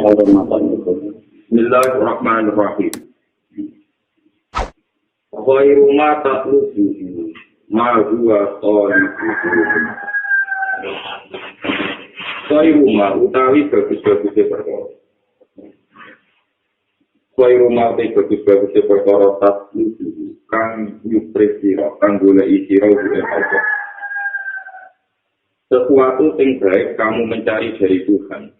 Bismillahirrahmanirrahim. Khairu ma tatlubu ma huwa qaimun. Khairu ma utawi bagus-bagusnya perkara. Khairu ma bagus-bagusnya perkara tatlubu kang yupresira kang goleki sira Allah. Sesuatu yang baik kamu mencari dari Tuhan.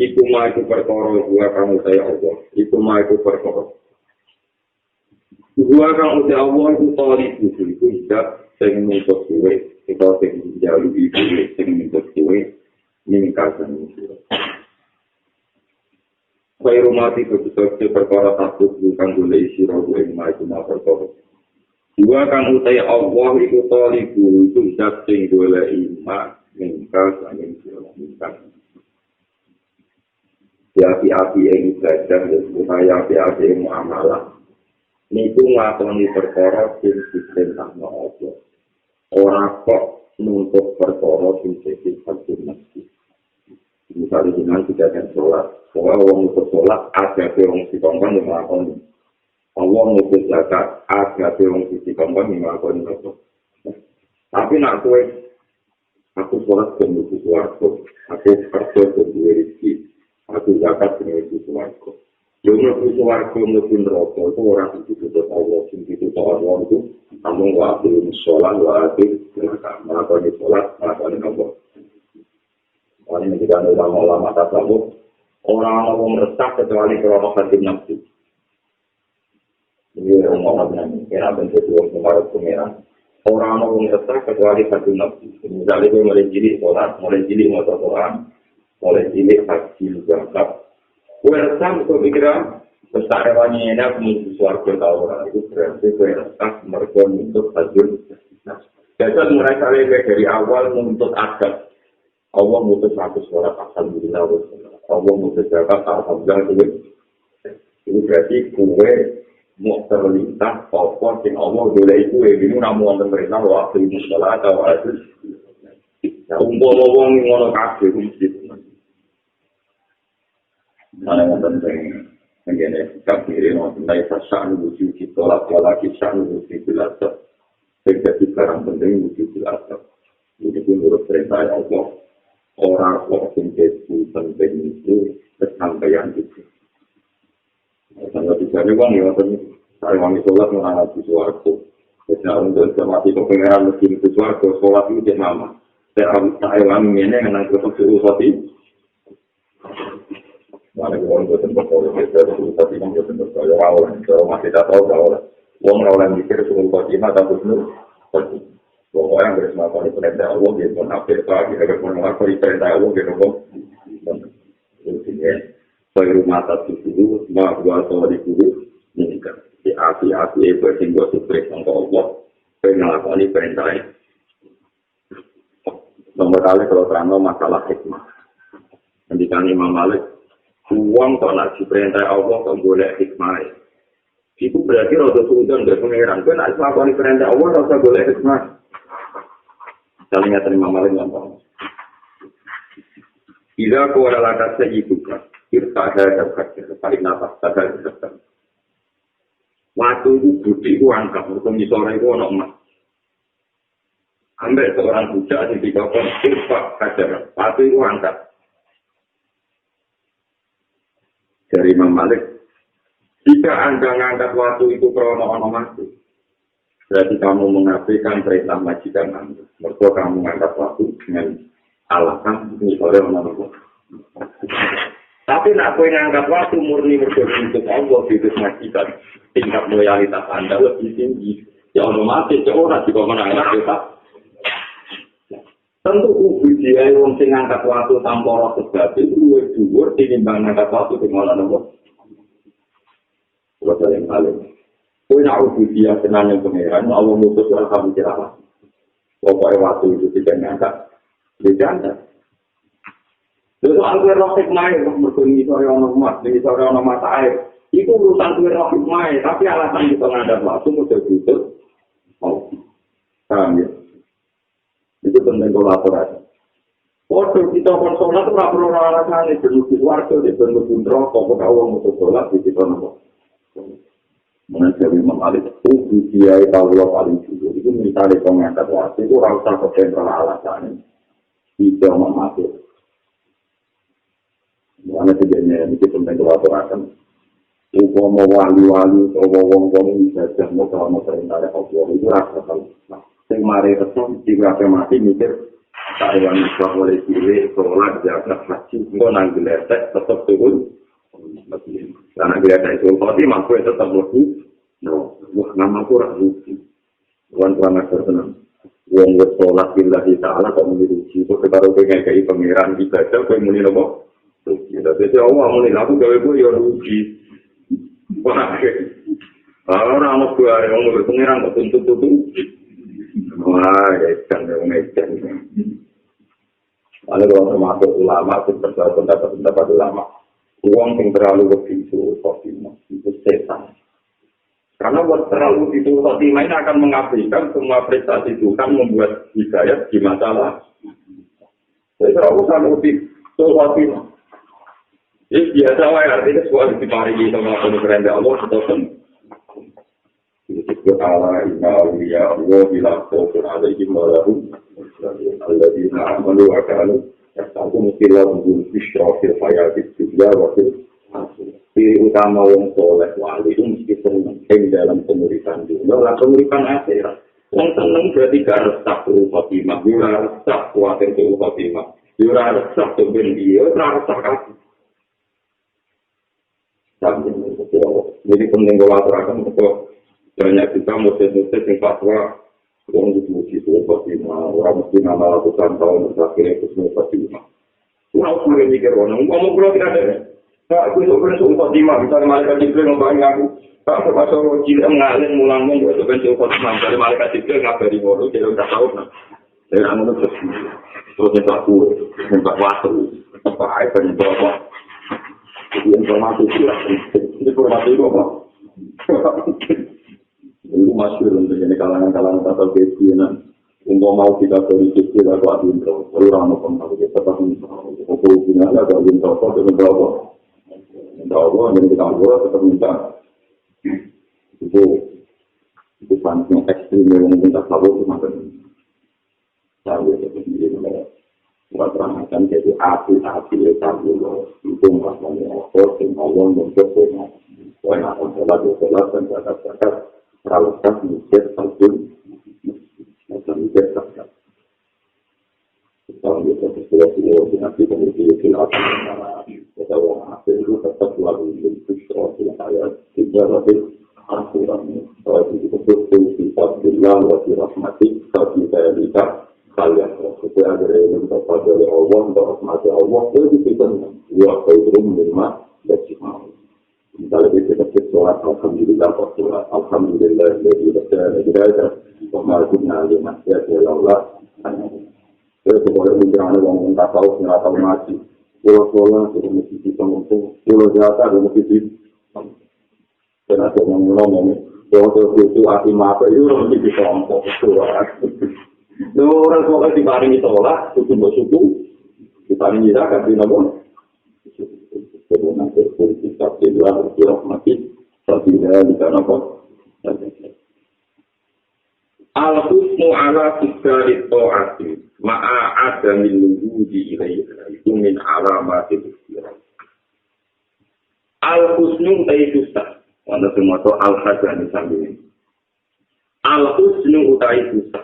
Iku ma itu perkara gua kamu saya Allah. Iku ma itu perkara. Gua kamu saya Allah itu tali itu tidak sing nuntut kuwe, kita sing jalu itu sing nuntut kuwe ningkasan itu. Kaya rumati begitu perkara takut bukan boleh isi roh yang ma itu ma perkara. Gua kamu saya Allah itu tali itu tidak sing boleh iman ningkasan itu ningkasan. Api-api yang ibadah dan supaya api-api yang muamalah. Niku nglakoni perkara sing diperintahno Allah. Ora kok nuntut perkara sing sifat sunati. Misalnya dengan tidak ada sholat, soal orang nuntut sholat ada orang dikongkon yang melakukan. Allah nuntut zakat ada orang dikongkon yang melakukan itu. Tapi nak kue, aku sholat dan nuntut suaraku, aku kerja dan rezeki. Aku zakat dengan itu suaraku. Yang lebih suaraku lebih rokok itu orang itu tutup Allah, itu Allah itu namun waktu sholat, waktu melakukan sholat, melakukan Allah. Ini jika ulama-ulama tasawuf, orang-orang resah kecuali kerana hati nafsu. Ini orang-orang yang bentuk dua kemarin pengeran. Orang-orang resah kecuali hati nafsu. Misalnya dia mulai jilid sholat, mulai jilid motor Quran, mulai jilid haji zakat. Kue resah untuk pikiran besar hewannya enak menuju suarga orang itu berarti kue resah mereka untuk hajur. Jadi mereka lebih dari awal menuntut adat. Allah mutus 100 suara alhamdulillah. Allah mutus zakat alhamdulillah. Itu berarti kue mau terlintas apa yang Allah boleh kue ini namun pemerintah waktu ini sholat atau itu. Nah, umpama-umpama yang ngono kabeh mesti. Mana yang penting, mengenai sikap diri, mengenai perasaan wujud kita, laki-laki perasaan wujud jelas. Terjadi barang penting wujud jelas. Ini pun menurut perintah Allah. Orang yang jadi penting itu kesampaian itu. Sampai bicaranya bang, ya saya wangi sholat mengalami suaraku. Jadi untuk mati kepengeran mesin itu suaraku, sholat itu jadi nama. Saya alami ini dengan kesan suruh itu. Mana orang buatan berkaya, kita suruh Fatimah buatan berkaya, orang masih tak tahu orang. Orang mikir suruh Fatimah tak benar. Orang bersama di perintah Allah, dia pun hampir pagi, dia pun melakukan perintah Allah, dia pun. Saya rumah satu dulu, semua dua atau di dulu, ini kan di api-api itu sehingga sukses untuk Allah, melakukan perintah ini. Nomor kali kalau terang masalah hikmah, ketika Imam Malik uang tolak si perintah Allah tak boleh hikmah. Itu berarti roda suudon dari pengeran. Kau nak melakukan perintah Allah tak boleh hikmah. Saling terima Malik ngomong. Jika kau adalah kata ibuka, irta ada kata paling nafas ada kata. Waktu itu budi ku angkat, untuk misalnya itu anak emas. Ambil seorang budak di dikatakan irta kajar, waktu itu angkat. Dari Imam Malik, jika Anda mengangkat waktu itu karena orang mati, berarti kamu mengabaikan perintah majikan Anda. Mereka kamu mengangkat waktu dengan alasan misalnya orang mati. Tapi nak kau mengangkat waktu murni untuk Allah hidup majikan, tingkat loyalitas Anda lebih tinggi. Ya orang mati, orang juga menangkap kita. Tentu ujian yang mengangkat waktu tanpa roh sebab itu lebih dhuwur tinimbang mengangkat waktu dengan Allah. Kalau yang paling, kau nak ujian tenan yang pengeran, Allah mutus orang kamu kira. Pokoknya waktu itu tidak mengangkat, tidak ada. Lalu angker roh hikmah, berkunci orang emas, ini orang mata air. Itu urusan kue roh hikmah, tapi alasan kita mengangkat waktu mudah butuh. Paham ya? Itu penting kolaborasi. Waduh, kita pun sholat itu nggak perlu alasan itu berbunyi warga, itu berbunyi rokok, kok awang untuk sholat di kita nopo. Mengenai Imam Malik, itu dia Allah paling jujur. Itu misalnya pengangkat waktu itu rasa kesempatan alasan tidak memakai. Karena tidaknya ini kita penting kewaturakan. Upama wali-wali, wong-wong bisa mau kalau mau perintah Allah itu rasa tahu. Yang mari resum, jika mati mikir Taiwan bisa boleh pilih sholat, zakat, haji, enggak nanggil letek, tetap turun. Karena geletek itu, tapi mampu tetap lebih. Wah, nama aku rakyat. Tuan-tuan agar tenang. Wong sholat billahi ta'ala kok meniruji. Kok ketaruh pengen kayak pengiran ibadah, kok muni apa? Jadi Allah muni aku gawe gue ya rugi. Wah, orang mau gue ada ngomong pengiran kok tuntut-tuntut. Wah, edan. Ada orang termasuk ulama, pendapat ulama. Uang yang terlalu begitu, itu setan. Karena buat terlalu itu khotimah ini akan mengabaikan semua prestasi Tuhan membuat hidayat di masalah. Jadi kalau sama itu khotimah. Ini biasa lah, artinya sebuah diparingi sama penuh Allah, betul-betul. Disebut Allah, inna awliya Allah, bilang khawfun alaihim walahum. Alladzina amanu wa kanu yattaqun fil fil hayatid dunya wa fil akhirah. Ciri utama wong soleh wali itu mesti seneng dalam pemuritan dunia lan pemuritan akhirat. Wong seneng berarti gak resah tuh Fatimah, ora resah kuatir tuh Fatimah. Ora resah tuh ben dia, ora resah kabeh. Jadi penting kolaborasi untuk banyak juga murid-murid yang fatwa orang itu Fatimah, orang mesti nama lakukan tahun terakhir itu semua Fatimah. Orang mulai mikir orang, ngomong pulau tidak ada. Nah, aku itu bersama Fatimah, misalnya malaikat Jibril ngomongin aku. Kalau pas orang cilik mengalir mulangnya, itu bersama Fatimah. Dari malaikat Jibril ngabari ngomong, dia udah tahu. Dari anu itu terus minta waktu, apa air dan apa. Informasi itu lah, informasi itu apa? Itu masyhur untuk ini kalangan-kalangan atau kebiasaan. Untuk mau kita beri kecil atau adinto, orang mau pengaruh kita tapi hubungan ada adinto atau adinto apa? Adinto apa? Yang kita buat tetap minta. Itu paling ekstrim yang minta tahu itu macam ini. Saya itu sendiri mengenai buat ramadan jadi api itu maksudnya apa? Semua mencoba. Orang akan sholat dan zakat. Peralatan mikir satu macam mikir satu. Kalau kita bersesuatu nanti kemudian akan kita orang itu tetap lalu itu soal saya tidak lebih aturan. Kalau itu betul sifat bilang wajib rahmati tapi saya bisa kalian supaya ada yang dapat dari Allah untuk rahmati Allah itu kita waktu itu menerima dari mau. Misalnya kita sholat, alhamdulillah, alhamdulillah, dari kita pemajunya lima ya Allah. Terus boleh menjalani orang tak tahu nggak tahu ngaji. Pulau sholat, sudah mesti kita ngomong. Pulau jasa, sudah mesti kita. Karena orang ngomong, kalau itu hati mata itu mesti kita ngomong. Orang sholat diparingi sholat, suku, diparingi zakat, dinabon. Kemudian berpolitik tapi dalam rahmati tidak dikanapa. Al-husnu ala tiga ta'ati ma'a adamil wujudi ilaiha itu min alamatil ikhtiar. Al-husnu utai susah. Wanda semua itu al-hajani sambil. Al-husnu utai susah.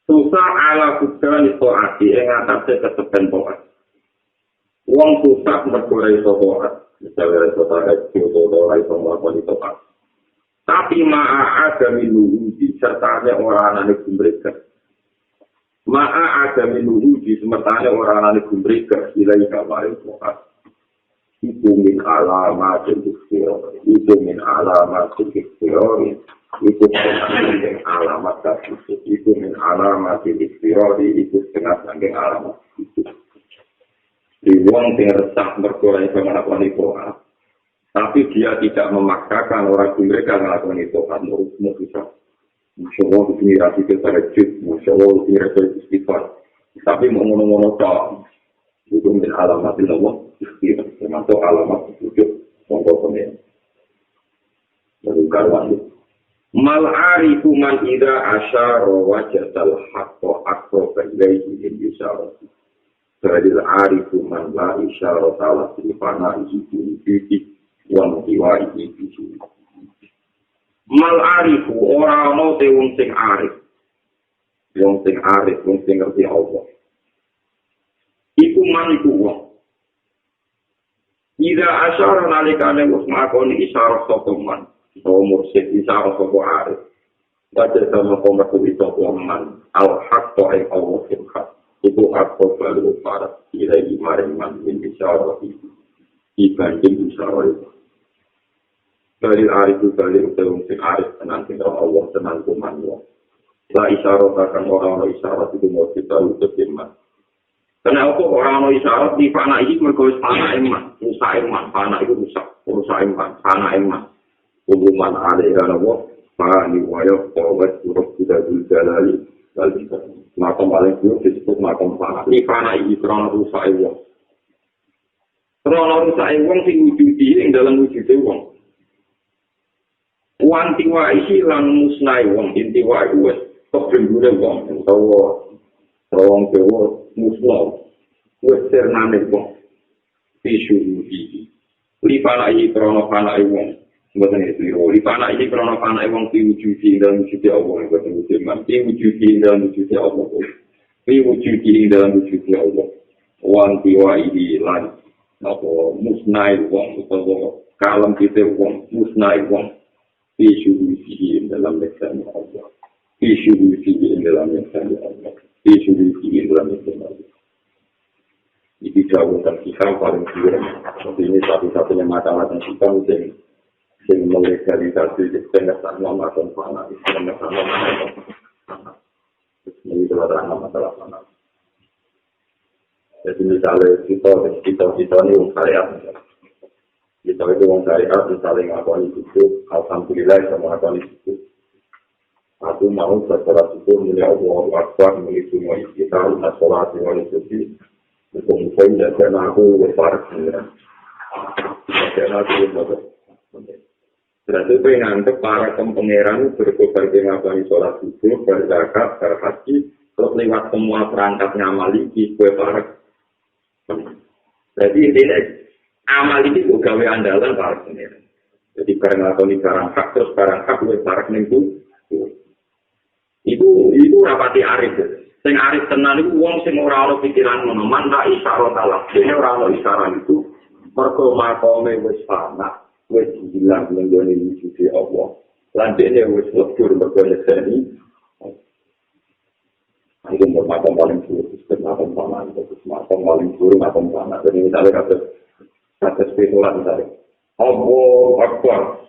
Susah ala tiga ta'ati yang atasnya kesepen ta'at. Wong susah berkurai sobat, misalnya sobat itu sobat itu melakukan itu kan. Tapi ma'a ada minuhudi sertanya orang anak mereka. Ma'a ada minuhudi sertanya orang anak mereka. Ilai kamarin sobat. Itu min alamat ikhtiar. Itu min alamat ikhtiar. Itu min alamat kasih. Itu min alamat ikhtiar. Itu setengah sangking alamat ikhtiar. Di wong sing resah berkurai melakukan itu, tapi dia tidak memaksakan orang mereka melakukan itu, menurutmu bisa. Masya Allah, ini rasi kita rejut, Masya Allah, ini rasi istighfar. Tapi mau ngono-ngono tok. Itu min alamat Allah. Termasuk alamat wujud monggo pengen. Lalu karuan mal arifu man ida asyara wajadal haqqa aqraba ilaihi min isyarah. Fadil arifu man la isyarah ala sifana isi wa mutiwa isi. Mal arifu ora ana te wong sing arif. Wong sing arif, wong sing ngerti Allah. Iku man iku wong. Ida asyara nalikane wis makoni isyarah sapa man. Mursyid isyarah sapa arif. Baca sama komerku itu man. Al-haqqa ay Allah silhat. Itu haqqa balu para ilai maring man min isyarah itu. Dibanding isyarah itu. Dari arif itu dari wong sing arif tenan sing Allah tenan kuman wong. La isyarah akan orang isyarah itu mau kita untuk iman. Kenapa orang isyarat di panah ini mereka panah iman, rusak iman, panah itu rusak iman, panah iman. Hubungan ada yang apa? Panah wayang kawat surut tidak berjalali, lalu makam paling buruk disebut makam panah. Di panah ini kerana rusak iman. Kerana rusak iman sing wujudi yang dalam wujud iman. Wan tiwa isi lan musnai wong intiwa wes tok bendune wong utawa wong dewa muslim wis ternane wong isu iki li para iki krono para wong mboten iki li para iki krono para wong diwujudi dalam wujud Allah mboten wujud man diwujudi dalam wujud Allah diwujudi dalam wujud Allah wan tiwa iki lan apa musnai wong utawa kalam kita wong musnai wong isu iki dalam lesan Allah isu iki dalam lesan Allah isu iki dalam lesan Allah. Ini jauh dan kita paling kira. Ini satu-satunya macam-macam kita yang melegalisasi pengesahan macam panah. Pengesahan macam panah. Ini adalah masalah panah. Jadi misalnya kita ini orang syariat. Kita itu orang syariat, misalnya ngakoni itu, alhamdulillah sama ngakoni itu. Aku mau setelah itu mulai Allah Akbar, mulai semua kita, mulai sholat, mulai suci. Mungkin karena aku berparak karena aku berarti penganggap para pangeran berkobar dengan apa sholat subuh, berzakat, berhaji, terus lewat semua perangkat ngamal ini berparak. Jadi ini amal ini juga gawe andalan para pangeran. Jadi karena aku ini barang hak terus barang hak berparak itu rapati arif. Sing arif tenan iku wong sing ora ana pikiran ngono, manta isyarat Allah. Dene ora ana isyarat itu. Mergo makome wis ana, wis hilang nenggone wujud Allah. Lan dene wis lebur mergo neseni. Itu makam paling buruk, makam paman, makam paling buruk, makam paman. Jadi misalnya kata spekulan misalnya. Allah Akbar.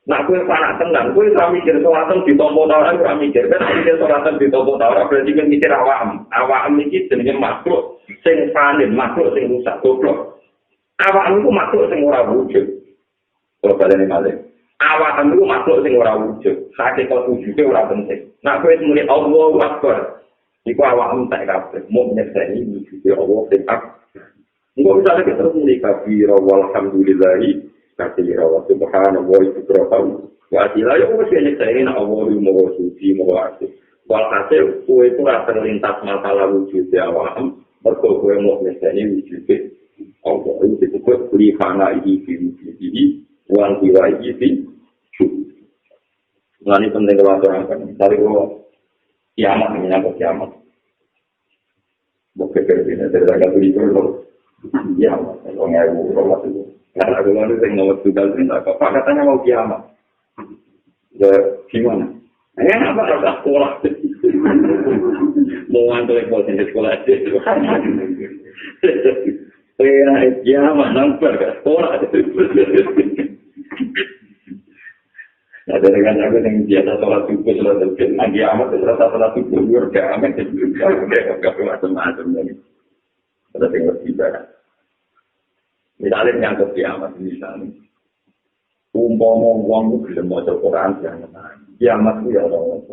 Nah, gue panak tenang, gue tak mikir sholatan di tompo tawar, gue mikir. Kan mikir sholatan di tompo tawar, berarti gue mikir awam. Awam ini jenisnya makhluk, sing panin, makhluk sing rusak, goblok. Awam itu makhluk sing ora wujud. Kalau kalian ini awam itu makhluk sing ora wujud. Hakikat wujudnya ora penting. Nah, gue semuanya Allah Akbar. Iku awam tak kabeh, mau nyekseni wujudnya Allah sing akbar. Enggak bisa lagi terus menikah, walhamdulillahi. Kasih rawat subhanallah itu berapa? Wasilah ya mesti nyeksain Allah mau suci mau asih. Walhasil kue itu rasa terlintas masalah wujud awam. Mergo kue mau nyeksain wujud Allah itu disebut lihana ini wujud ini wan tiwa ini. Nah ini penting kalau orang misalnya kalau kiamat menyangkut kiamat. Bukan berbeda dari agak begitu kiamat. Kalau ngewu rolas itu. Karena aku lalu saya nomor tunggal cerita, kok katanya mau kiamat. Ya, gimana? Apa ada sekolah? Mau ngantuk di sekolah aja. Kiamat, nampak ke sekolah. Nah, dengan aku yang biasa sholat subuh, sholat subuh, lagi amat, sholat subuh, udah amat, gak macam-macam lagi. Ada yang lebih banyak. Misalnya nyangkut kiamat, misalnya umpama wong itu bisa maca Quran jangan kiamat itu ya Allah.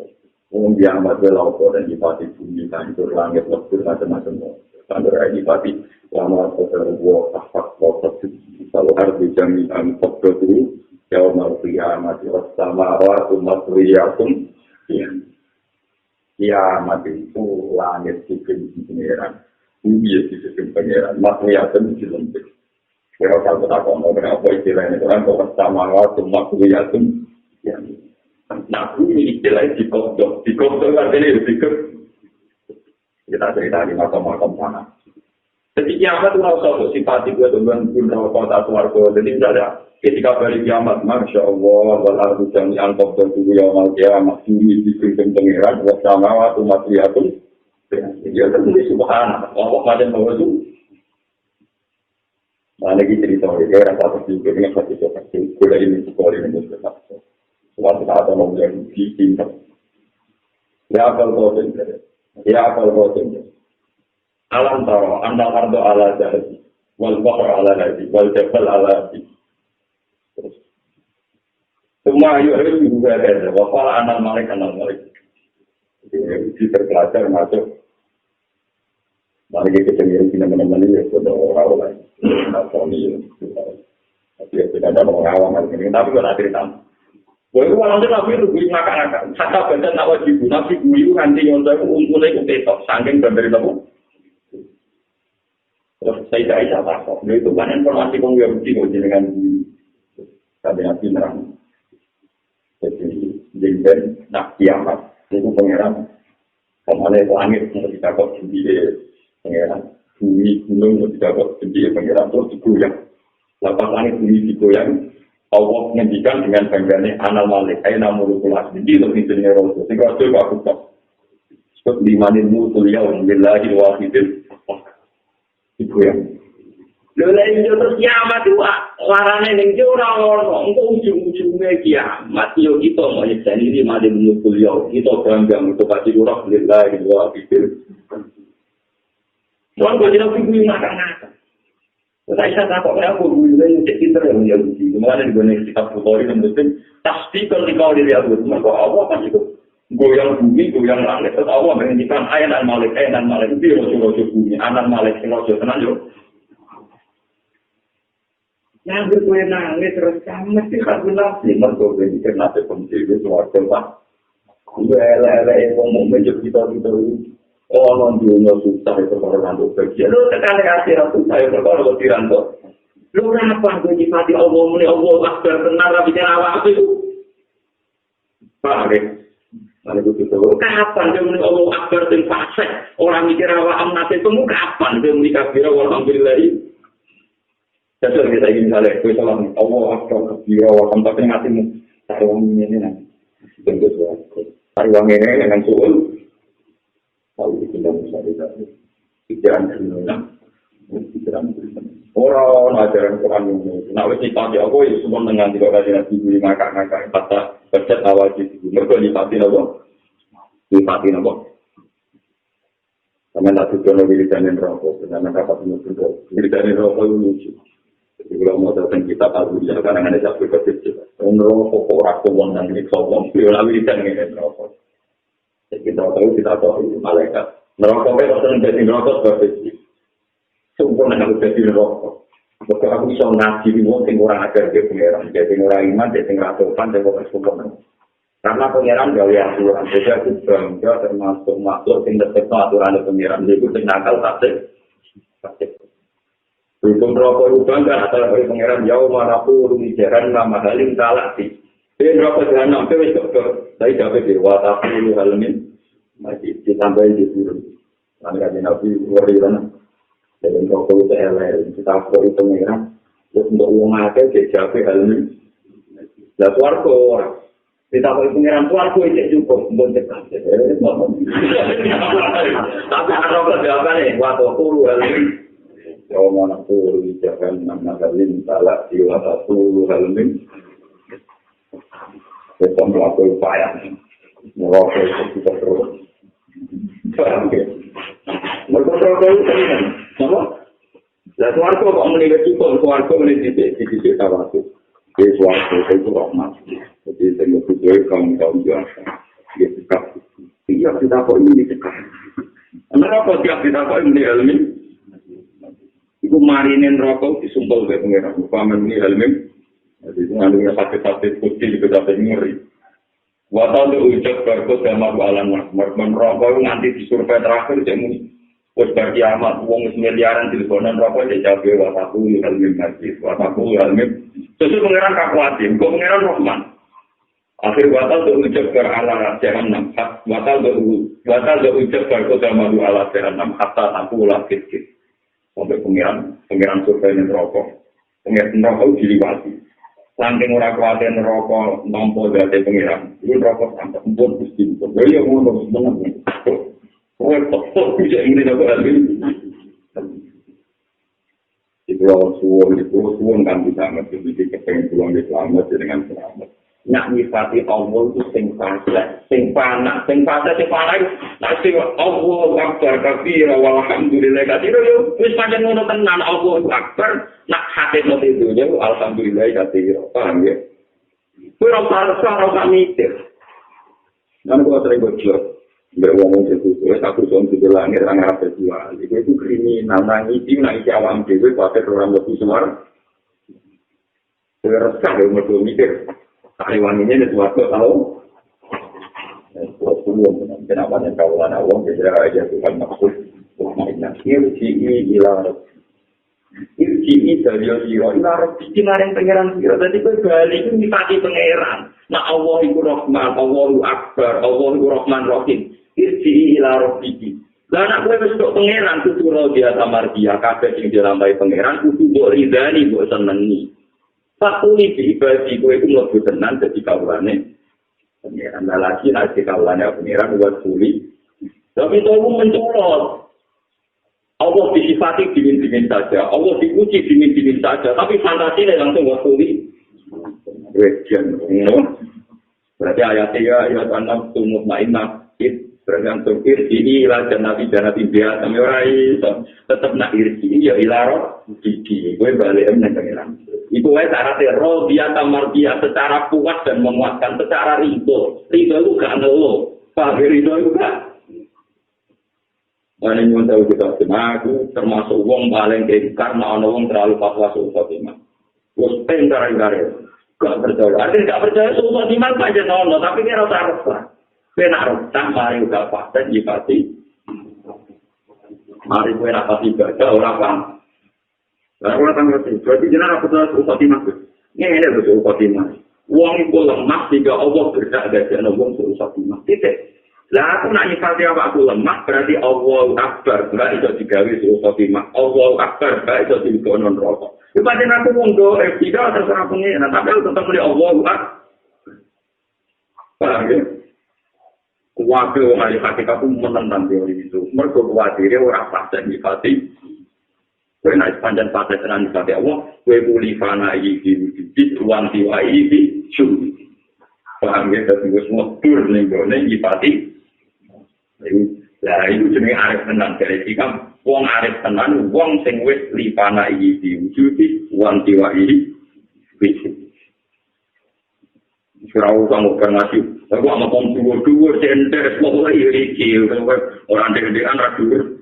Kiamat belauko dan dipati bumi hancur langit lebur macam-macam. Sampai dipati lama terbuat tak kalau harus dijamikan itu jauh kiamat sama umat riyatum kiamat itu langit dibikin pangeran bumi dibikin pangeran riyatum dilempit. Kalau tak mau berapa istilahnya orang kok sama umat riyatum nah, ini istilah di kodok artinya dipikir kita cerita di makam-makam sana. Jadi kiamat itu harus sifati gue dengan rokok atau warga. Jadi misalnya ketika balik kiamat, Masya Allah, walau jami angkop dan tubuh yang mal kiamat, bumi dipimpin pengiran, bersama waktu matriatun, ya tertulis subhanallah, Allah macam bahwa itu. Nah, lagi cerita ini, orang satu juga dengan satu seperti kuda ini sekolah ini muslim. Suatu saat orang yang dicinta. Ya akal kosen. Alam taro, anda ardo ala jahdi, wal bahr ala nadi, wal jabal ala nadi. Semua harus juga ada. Wafal anal malik. Jadi terpelajar masuk. Mari kita sendiri benar-benar ini sudah orang lain. Tapi tidak ada orang awam ini. Tapi kalau cerita. Boleh walau nabi itu gue makan. Kata benda tak wajib. Nabi gue itu nanti nyontek untungnya itu petok. Sangking dari tamu. Terus saya Aisyah takut. Itu kan informasi Yahudi dengan tadi nabi nerang. Jadi jengben nak kiamat itu pangeran. Kemana itu langit mau ditakut sendiri pangeran. Bumi gunung mau ditakut sendiri pangeran terus digoyang. Lepas langit bumi digoyang. Allah menghentikan dengan bangganya anal malik, namul kulas, jadi lebih jenis rasul. Sehingga rasul aku tak sebut limanin mutul yaum, billahi wahidin, itu yang. Lalu itu terus kiamat itu larangnya yang itu orang-orang, itu ujung-ujungnya kiamat, yo kita mau nyeksan ini limanin mutul yaum, kita banggang itu kasih kurang, billahi wahidin. Soal gue tidak bingung makan-makan. Saya takut aku dulu cek pinter yang Yahudi. Kemarin di banyak kitab Bukhari dan Muslim pasti kalau dikau dari Yahudi maka Allah kan itu goyang bumi, goyang langit. Terus Allah menghentikan ayat malik itu rojo bumi, anak malik rojo tenan yo. Yang gue nangis terus kamu mesti tak bilang sih mergo ben kenapa penting itu waktu Pak. Gue lele ngomong meja kita oh, non dunia susah itu orang untuk kerja. Lu sekali kasih susah itu kalau tiranto. Lu kenapa gue dipati Allah muni Allah akbar benar tapi cara apa itu? Pak, mana gue gitu. Kapan dia muni Allah akbar dan fasik? Orang mikir awak amnat itu kapan dia muni kafir alhamdulillah. Jadi kita ingin misalnya, gue salam Allah akbar kafir tapi ngatimu taruh ini nih. Tentu saja. Taruh ini dengan suul. Kalau kita bisa lihat, pikiran dunia, pikiran dunia. Orang ajaran Quran ini, nak wisipan dia aku itu semua dengan tidak ada nabi beli ngakak kata bercet awal itu, mereka lipatin apa? Sama nak tujuan wiridan rokok, karena dapat menurut wiridan rokok itu lucu. Jadi kalau mau datang kita tahu dia kadang ada satu kecil, rokok orang tua dan ini sombong, kalau wiridan ini rokok. Kita tahu malaikat. Neraka itu sering jadi neraka seperti sempurna kalau jadi neraka. Maka aku bisa ngaji di wong orang ajar dia pengeran, jadi orang iman, jadi ngerasukan, jadi orang sempurna. Karena pengeran gawe aturan, jadi aku bangga termasuk makhluk yang tertentu aturan pengeran, jadi aku nakal tasik. Hukum neraka itu bangga antara pengeran jauh manapu rumijaran nama halim talati. Dia neraka jahanam itu wis saya dapat dewa tapi halamin masih ditambahin di turun. Karena Nabi wariran dan rokok itu LL kita kok itu merah. Terus untuk uang aja dijape halamin. Lah warga kita kok pengiran warga itu cukup untuk tekan. Tapi rokok apa nih? Waktu puluh halamin. Jauh mana puluh jangan nama halamin salah di waktu puluh halamin. Kita melakukan upaya merokok itu kita terus. Mereka merokok itu kan, apa? Lalu warga kok menilai cukup, warga menilai titik tawasu. Warga itu rahmat. Jadi saya berdoa kaum biasa, dia sikap. ditakok ini dicekal. Neraka tiap ditakok ini ilmi. Iku marinin rokok disumpel ke pengiran. Paman ini ilmi. Jadi ngandungnya sakit-sakit putih juga dapat ngeri. Watal itu ucap berkut sama balan rokok nganti disurvei terakhir jamu. Wes bar kiamat wong wis miliaran teleponan rokok dijabe wataku ilmi masjid. Wataku ilmi. Terus pengiran kakuatin. Kok pengiran Rahman? Akhir watal itu ucap berala jahannam. Watal itu ucap berkut sama ala jahannam. Hatta aku ulah kit-kit. Sampai pengiran survei rokok. Pengiran rokok diliwati. Saking ora kuatin rokok nampa dadi pengiran. Iku rokok sampe empun Gusti. Ya ngono sebenarnya. Kowe kok bisa ini aku alih. Itu suwon kan bisa mesti kepengen pulang di selamat dengan selamat. Nak nyifati Allah itu sing fasih, sing panak itu nasi Allah akbar kabira walhamdulillah katsira yo wis pancen ngono tenan Allah akbar nak hati itu yo alhamdulillah katsira paham ya kuwi ora mikir nang kok sering bocor berwong itu wis aku son di langit nang arep jual itu kriminal nang iki awam dhewe pate ora mlebu semar ora resah yo mikir Taiwan ini ada suatu tahu, sebelum kenapa yang kawalan awam bisa aja Tuhan maksud, irji'i dari siro, ilarap bikin yang pengeran siro, tadi kembali itu dipati pengeran, nah Allah itu Rahman, Allah itu Akbar, Allah itu Rahman Rahim, irji'i ilarap bikin. Lah anak gue besok pengeran, itu dia samar dia, kabeh yang dilambai pengeran, itu buat ridani, buat senengi. Fakuli di ibadi gue itu lebih tenang jadi kawalannya pengiran. Nah lagi nanti kawalannya pengiran buat sulit. Tapi itu mencolot. Allah disifati dingin-dingin saja. Allah dipuji dingin-dingin saja. Tapi fantasinya langsung buat sulit. Wejan. Berarti ayatnya ayat 6 tumut ma'inah. Bergantung irji ilah janati biasa. Tetap nak irji ya ilarah. Gigi. Gue balik pengiran. Itu syaratnya roh dia tamar dia secara puas dan menguatkan secara ridho. Ridho itu gak ngeluh. Paham ridho itu gak. Ini yang tahu kita aku termasuk wong paling kekar karena wong terlalu fatwa suhu khotimah. Terus pengaruh-pengaruh. Gak percaya. Artinya gak percaya suhu khotimah aja nono. Tapi dia harus lah. Kena rutang mari udah paten dipati. Mari gue rapati baca orang paham. Orang tanggal itu, berarti jenara betul suhu khotimah. Ini ada suhu khotimah. Wong itu lemah sehingga Allah berdak dari wong suhu khotimah. Titik. Lah aku nak nyifati apa aku lemah, berarti Allah akbar. Enggak itu digawe suhu khotimah. Allah akbar, enggak itu digonon rokok. Ibadah aku wong doa, tidak terserah pengen. Tapi aku tetap beli Allah akbar. Paham ya? Wakil wong ahli hakikat aku menentang teori itu. Mereka khawatirnya orang pasti nyifati. Kue naik panjang partai tenan di Allah, kue pulih fana ini di tuan tiwa ini di syukur. Paham ya, tapi gue semua tur nih, gue nyipati. Lah itu jenis arif tenan dari sikap, wong arif tenan, wong sing wis li fana ini di syukur, tuan tiwa ini di syukur. Surau kamu kan ngasih, aku mau ngomong dua center, semua iri orang degan radur.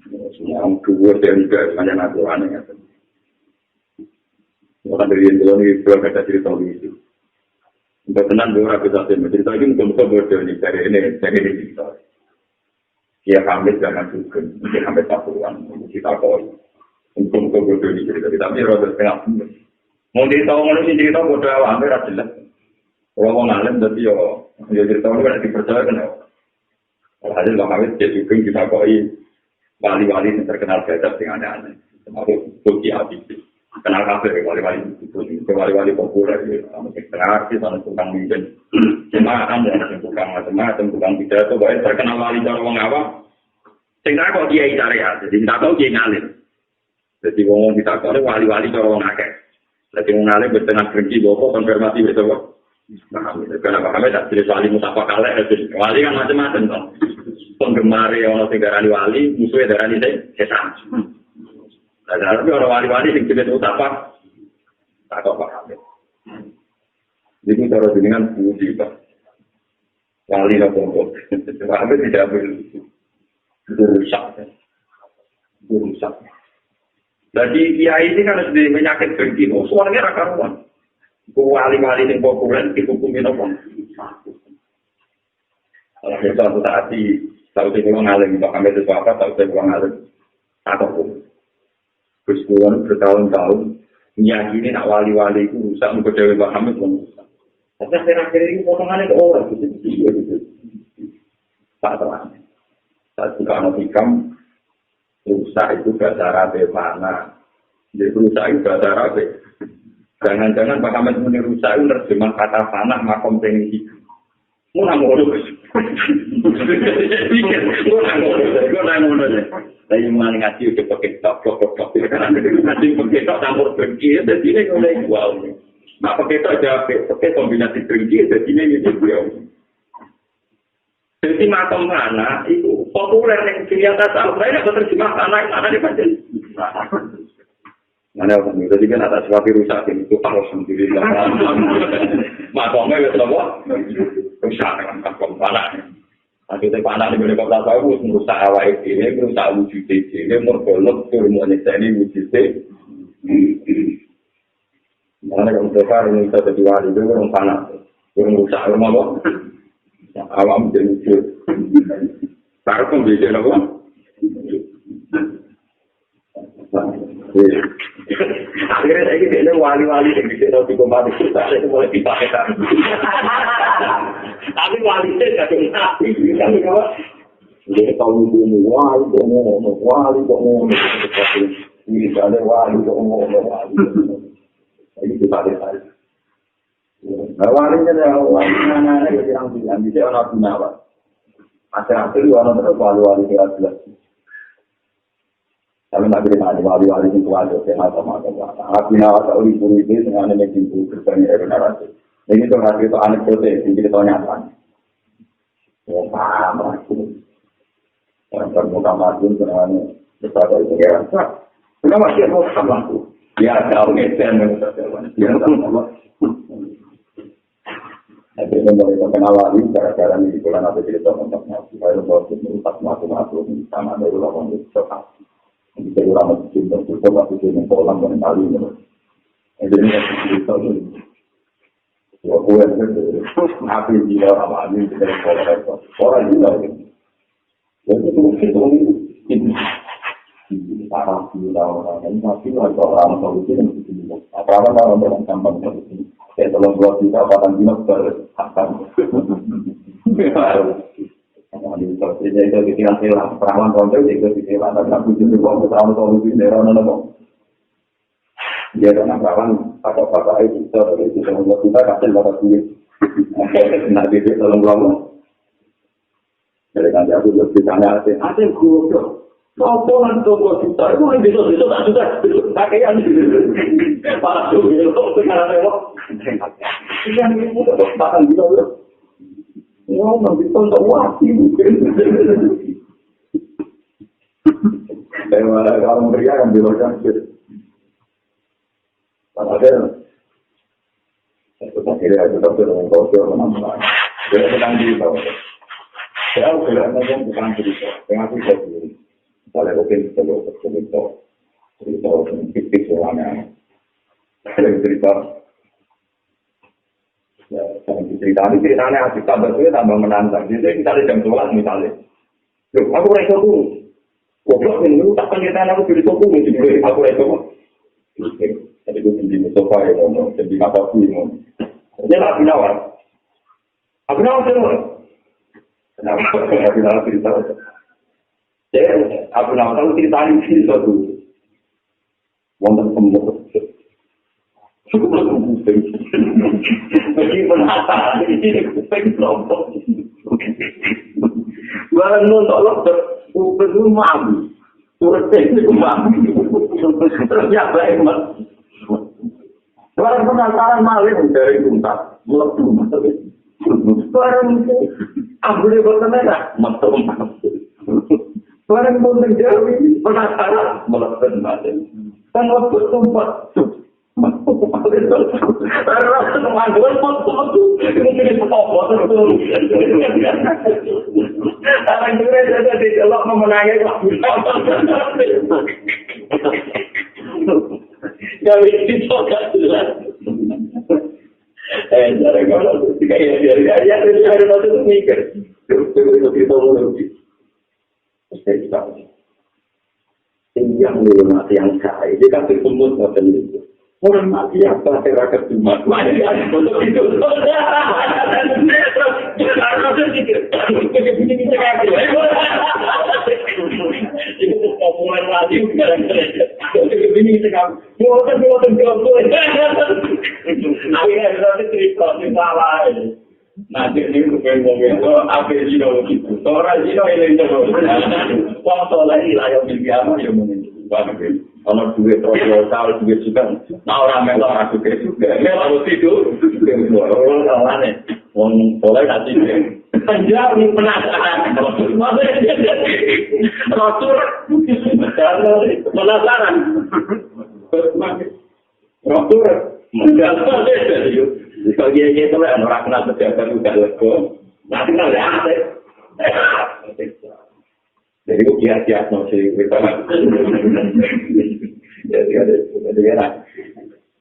Semua orang dua dan juga banyak aturan ya. Orang dari yang ini belum ada cerita itu. Untuk tenang dua ratus cerita ini mungkin berdua dari ini cerita. Dia hamil jangan juga, mungkin hamil satuan, kita koi. Untuk berdua cerita, tapi roda setengah. Mau ditahu mana sih cerita bodoh hampir jelas. Kalau mau ngalim tapi ya cerita ini kan dipercaya kan. Hasil bang hamil dia juga kita koi. Wali-wali yang terkenal gajah dengan aneh-aneh. Termasuk Bukti Habib. Kenal kafe, wali-wali itu. Wali-wali populer. Sama artis, sama tukang mimpin. Jemaatan, tukang macam-macam, tukang pidato. Terkenal wali cara orang awam. Sehingga kok dia syariat. Jadi kita tahu dia ngalim. Jadi ngomong kita tahu wali-wali cara orang akeh. Jadi ngalim bertengah berhenti, bawa konfirmasi besok. Kenapa kami tak jenis wali musafah kalek. Wali kan macam-macam. Penggemar yang orang darani wali, musuhnya darani setan. Tapi orang wali-wali yang jenis utama, tak tahu apa. Jadi cara dengan puji, Pak. Wali nopo. Kami tidak berusak. Jadi kiai ini kan sudah menyakit begini. Soalnya rakaruan. Wali-wali yang populer dihukumi nopo. Kalau suatu saat tahu saya orang alim, kalau kami sesuatu tahu saya orang alim. Apapun. Terus bertahun-tahun meyakini nak wali-wali itu rusak mengkodewi paham itu. Tapi akhir-akhir ini potongannya ke orang gitu. Tak terang. Saat juga anak hikam, rusak itu bahasa Arabe mana? Jadi rusak itu bahasa Arabe. Jangan-jangan Pak Ahmed muni rusak itu terjemah kata panah makom tinggi. Mau nanggung pikir, mau nanggung Tapi mulai ngaji udah pakai tok. Ngaji pakai tok campur bengki, jadi ini mulai wow. Nah pakai tok pakai kombinasi bengki, jadi ini wow. Jadi makom mana itu populer yang kirian tasawuf. Saya nggak terjemah mana dibaca. Mana orang itu juga atas waktu rusak itu harus sendiri. Makomnya itu apa? Rusak dengan makom mana? Akhirnya panah di bawah kota tahu merusak awal ini, merusak wujud ini, mergolok turunnya ini wujud ini. Mana kalau mereka ini kita jadi wali itu orang panah, orang rusak rumah apa? Awam jadi wujud. Taruh pembeda apa? Akhirnya saya ini wali-wali yang bisa nanti kembali kita itu mulai dipakai. Tapi wali saya tidak nabi, kan apa? Jadi tahun ini wali kok ngomong. Ini ada wali kok ngomong. Ini dipakai saya. Nah walinya adalah wali mana yang bilang bisa orang punya. Akhir-akhir orang terus wali-wali jelas. Tapi nak terima wali-wali itu ada macam-macam. Aku nak tahu ini dengan yang itu berbanyak narasi. Ini tu narasi itu anekdote, ini kita nyata. Oh paham aku. Orang terbuka mati dengan besar dari negara. Kenapa dia mau sama aku? Ya tahu ngeten dia tahu. Tapi mereka kenal wali cara-cara ini bulan apa cerita tentang supaya bahwa itu tak masuk sama dari lawan itu cocok. Bisa orang masih bersyukur tapi dia mentolang dan kali ini. Jadi cerita itu. Aku yang itu nabi dia orang ini tidak boleh orang juga. Jadi itu arah kita orang ini tapi orang solusi yang itu. Apa-apa kalau orang gampang solusi. Saya tolong buat kita batang jinak berhakkan. Jadi itu pikiran hilang, perawan konco itu pikiran, tapi aku juga buang perawan solusi daerah mana bang? Dia dengan perawan bapak itu membuat kita kasih bapak duit. Nah bibit tolong buang. Jadi nanti aku juga ditanya, ada goblok. Apa nanti toko kita? Itu yang besok tak sudah pakaian. Para duit itu sekarang lewat. Yang ini udah batang jinak. Wow, nanti tonton wati mungkin. Orang pria yang bilang gitu. Padahal, itu akhirnya aku tak dengan kosong menambah. Dia sedang di bawah. Saya bilang macam bukan cerita. Tengah cerita sendiri. Misalnya mungkin cerita fiktif orangnya. Cerita. Ya, ceritanya asik tambah menantang. Jadi misalnya jam 12 misalnya. Loh, aku rasa dulu. Goblok ini tak penyetan aku jadi toko jadi aku rasa. Jadi aku jadi Mustafa ya, jadi apa pun. Jadi aku nawar. Aku nawar semua. Kenapa? Aku nawar cerita. Jadi aku nawar tahu ceritanya ini satu. Wonten pembuat. Cukup kuping. Meskipun apa, ini kuping kelompok. Barang nonton dokter, kuping itu mami. Kuping itu mami. Terus ya baik, mas. Barang penasaran maling dari tuntas. Melepuh. Barang itu, ambil bosan merah. Melepuh. Barang pun terjadi, penasaran. Melepuh. Kan waktu tempat. Terus kemanduan foto-foto mungkin foto terus. Orang dure ada di delok memenangi kok. Ya wis kok jelas. Dari kalau kayak ya ada waktu mikir. Terus kita mulai. Yang mati yang kaya, dia kan berkumpul macam itu. Orang mati apa terakat cuma mati ada untuk itu. Itu populer mati bukan. Begini sekarang, bukan. Akhirnya ada cerita salah. Nanti ini bukan ngomong apa Zino itu. Orang Zino ini terus. Waktu lagi lah yang biasa yang menentukan. Kalau duit total duit juga. Nah orang melok aku juga. Melok tidur. Orang kawannya. Orang boleh kasih. Penjara penasaran. Rotur. Penasaran. Rotur. Kalau dia itu orang kenal pejabat juga lego, nanti kenal ya. Jadi kiat-kiat masih kita. Jadi ada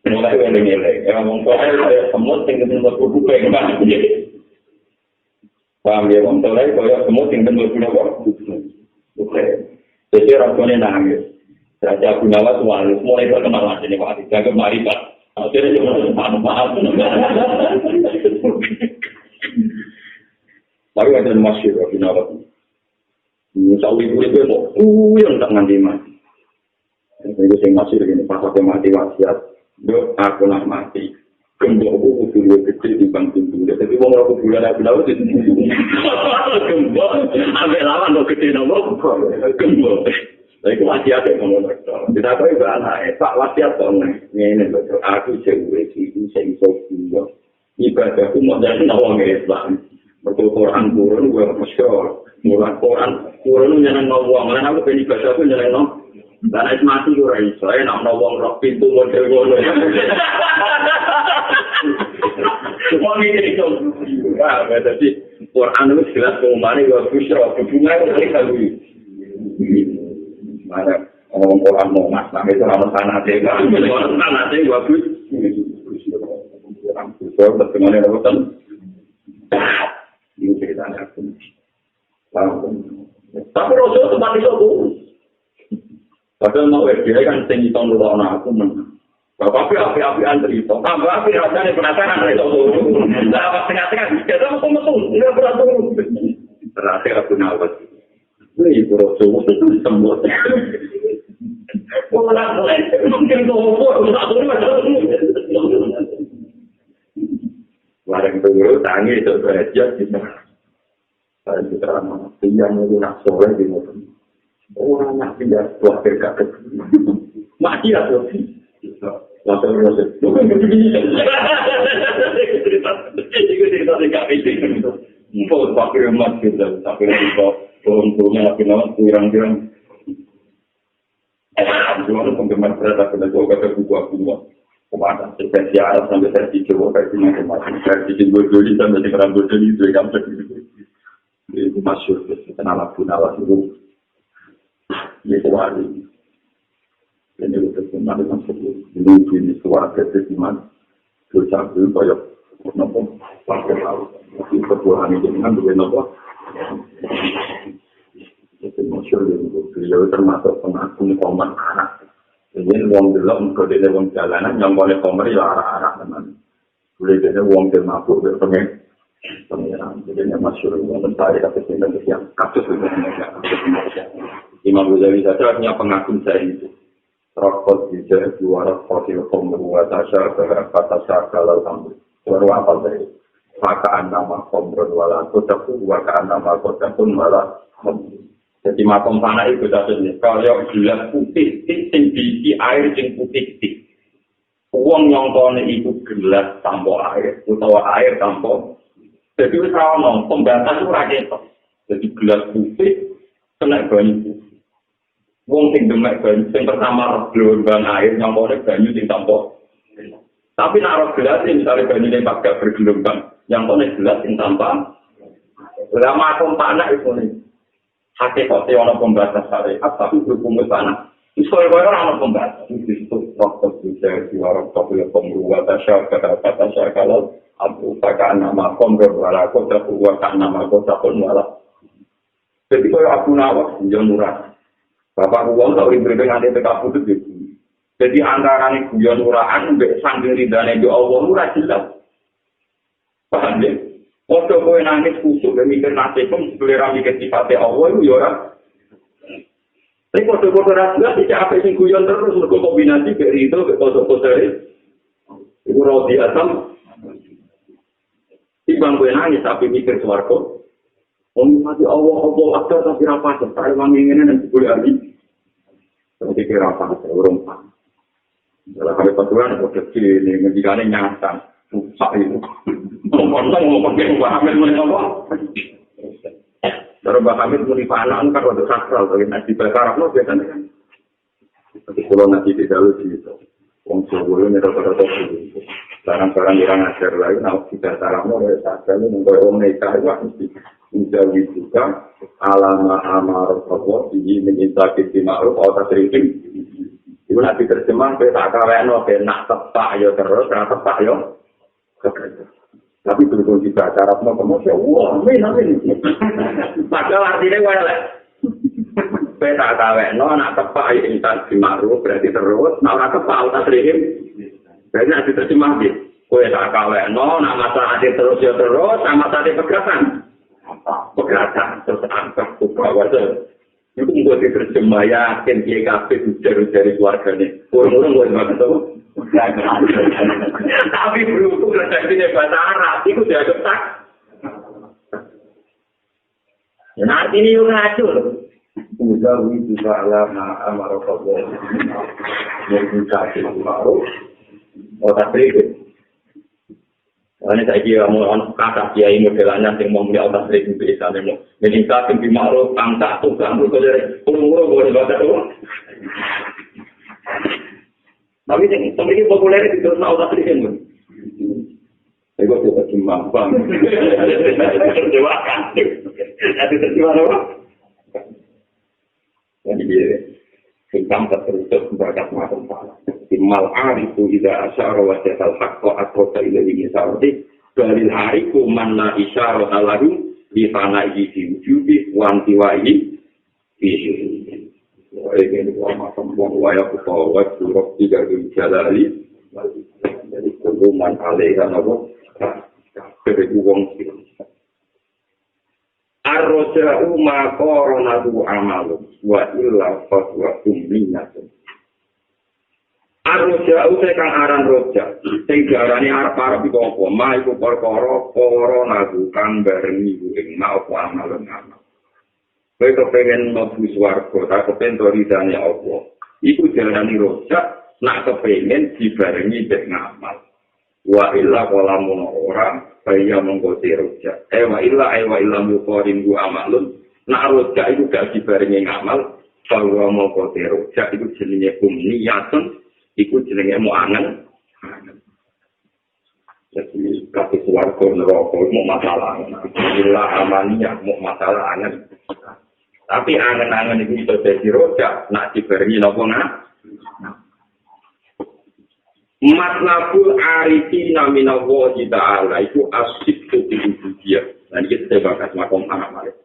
mulai dari nilai. Ngomong saya semut tinggal semut kubu yang mana? Paham ya, ngomong saya semut tinggal semut kubu. Oke. Jadi rasanya nangis. Raja Gunawan Tuhan mulai berkenalan ini Pak. Jaga maribat. Akhirnya cuma paham. Tapi ada masyhur Gunawan. Misalnya itu mau yang tak nganti mati. Itu saya masyhur ini pas aku mati wasiat. Dok aku nak mati. Gembok aku dulu kecil di bangku dulu. Tapi mau aku bulan aku tahu itu. Gembok. Ambil lawan lo kecil nopo. Gembok. Lagi wasiat yang ngomong dokter. Kita tahu itu anak Pak wasiat dong. Ini dokter. Aku cewek itu saya iso juga. Ibadahku mau dari nawang Islam. Betul Quran turun gue masyur. Mulai Quran turun jangan nawang. Karena aku pengen ibadahku jangan nawang. Dan es mati gue iso. Nak nawang rok pintu model gue. Semua ini itu. Wah, jadi Quran itu jelas pengumumannya gue busyra. Hubungannya dari kalau mana orang Quran mau masuk itu harus tanah tega, orang tanah tega bagus. Orang besar bagaimana lakukan? Ini ceritanya aku. Tapi Rasul tempat itu aku. Padahal mau dia kan tinggi tahun dulu aku menang. Bapak api antri itu. Tambah api rasanya penasaran dari itu. Nah, tengah-tengah kita mau metu, tidak beratur. Terakhir aku nawat. Ini Rasul itu sembuh. Mungkin larang dulu tangi itu saja kita. Saya kita mana yang itu nak sore di motor. Orang nak pindah buat dekat. Mati atau langsung proses. Bukan begini. Cerita dekat itu. Mau pakai emas kita, tapi turun-turunnya lagi nama kurang-kurang. Jualan penggemar berat aku dah juga ke buku-buku. Kemana? Versi Arab sampai versi Jawa, versi macam-macam. Versi Jogja sampai sekarang Jogja itu yang terjadi. Itu masyhur, kenal itu. Itu wali. Ini itu semua dengan sebut. Ini suara keseimbangan. Dosa itu banyak. Kenapa? Pakai laut. Itu kebuahan itu dengan dua nopo. Itu masyhur itu. Beliau termasuk pengagum koman anak. Ini uang delok kode uang jalanan yang boleh komer ya arah-arah teman. Boleh jadi uang del mabuk berpengen. Pengiran. Jadi masyhur uang mentari tapi sehingga yang kasus itu. Imam Ghazali saja punya pengagum saya itu. Rokok di juara fosil komer watasya berkata kalau kamu baru apa dari wakaan nama komer wala kotaku wakaan nama kotakun wala. Jadi makom tanah itu satunya. Kalau gelas putih, sing diisi air sing putih. Uang yang kone itu gelas tanpa air, atau air tanpa. Jadi kalau pembatas itu rakyat. Jadi gelas putih kena banyu. Uang sing demek banyu, sing pertama gelombang air yang kone banyu sing tanpa Tapi naruh gelas misalnya bandingnya pakai bergelombang, yang konek gelas yang tanpa. Lama aku panas itu nih. Hakikatnya orang pembatas syariat, tapi berhubung tanah. Soalnya orang pembatas. Itu waktu bisa diwarok kabel pembuat kata kalau Abu Bakar nama komber wala kota buat nama kota pun wala. Jadi kalau Abu Nawas yang murah. Bapak uang tahu diberi nanti tetap putus itu. Jadi antara ini guyon murahan, sambil ridane do Allah murah jelas. Paham ya? Ojo kowe nangis kusuk dan mikir nasibmu selera mikir sifatnya Allah itu ya ora. Tapi foto-foto rakyat tidak apa sing guyon terus mergo kombinasi dari itu foto-foto itu roti asam. Timbang kowe nangis tapi mikir swarga. Wong mati Allah ada tapi ra pas, tak wangi ngene nek boleh ali. Tapi kira apa urung pas. Dalam kali paturan itu kecil ini, menjadikannya nyata. Susah itu. Ngomong pakai Mbak Hamid mereka apa? Kalau Mbak Hamid menimpa anak kan waktu sakral, tapi nanti bakar apa biasanya kan? Tapi kalau nanti tidak lucu itu, Wong Jawa ini rata-rata itu. Barang-barang yang ngajar lagi, nah kita tarafnya oleh sakral ini, kalau Wong Neka itu mesti menjauhi juga alama amar Allah, ini menyintai di ma'ruf, atau sering. Itu nanti terjemah, kita kaweno, nak tepak ya terus, nak tepak ya. Tapi berhubung juga cara pemotongnya, wah, amin. Padahal artinya walek. Kita kaweno, nak tepak ya intan dimakruh, berarti terus, nak tepak, tak serihim. Berarti nanti terjemah, kita kaweno, nak masalah terus ya terus, sama tadi pergerakan. Pergerakan, terus angkat, bawah itu buat diterjemah yakin GKP dari keluarganya. Orang-orang buat banget tuh. Tapi berhubung redaksinya bahasa Arab, itu dia ketak. Nah, ini yang ngacur. Udah juga lama amarokobol. Yang bisa dimaruh. Otak berikut. Ini saya kira mau kata kiai modelannya yang mau punya otak seribu bisa nemu. Jadi kita tinggi makhluk tangkap tuh kamu kalau dari pulau boleh baca doang. Tapi yang memiliki populer itu terus otak seribu. Saya kok terjemah bang. Terjemahkan. Nanti terjemah apa? Jadi dia hitam tertutup berkat macam apa? Mal arifu idza asyara wa jatal haqqo aqta ilaihi sarti dalil hariku man la isyara alahu bi fana'i fi wujubi wa antiwa'i fi syuhudi wa ini wa macam wa ya wa surah tiga jalali jadi kuman alaiha nabo kebeku wong ar-raja'u ma qaranatu amalu wa illa fatwa umminatun Arroja usai kang aran roja, sing diarani arep-arep iku apa? Ma iku perkara para nagu kang barengi ing apa amal ngamal. Kowe kepengin mlebu swarga, tak kepengin ridane apa? Iku diarani roja, nak kepengin dibarengi mek ngamal. Wa illa qalamun ora, kaya mongko roja. Wa illa muqarin bu amalun. Nak roja iku gak dibarengi ngamal, bahwa mongko roja iku jenenge umniyatun. Iku jenenge mau angen. Jadi kasih keluarga neraka mau masalah. Bila amaniyah mau masalah angen. Tapi angen-angen itu bisa jadi rojak. Nak dibarengi nopo nggak? Matlabul arifina minallahi ta'ala itu asyik ketika dia. Dan kita bahas makom anak-anak.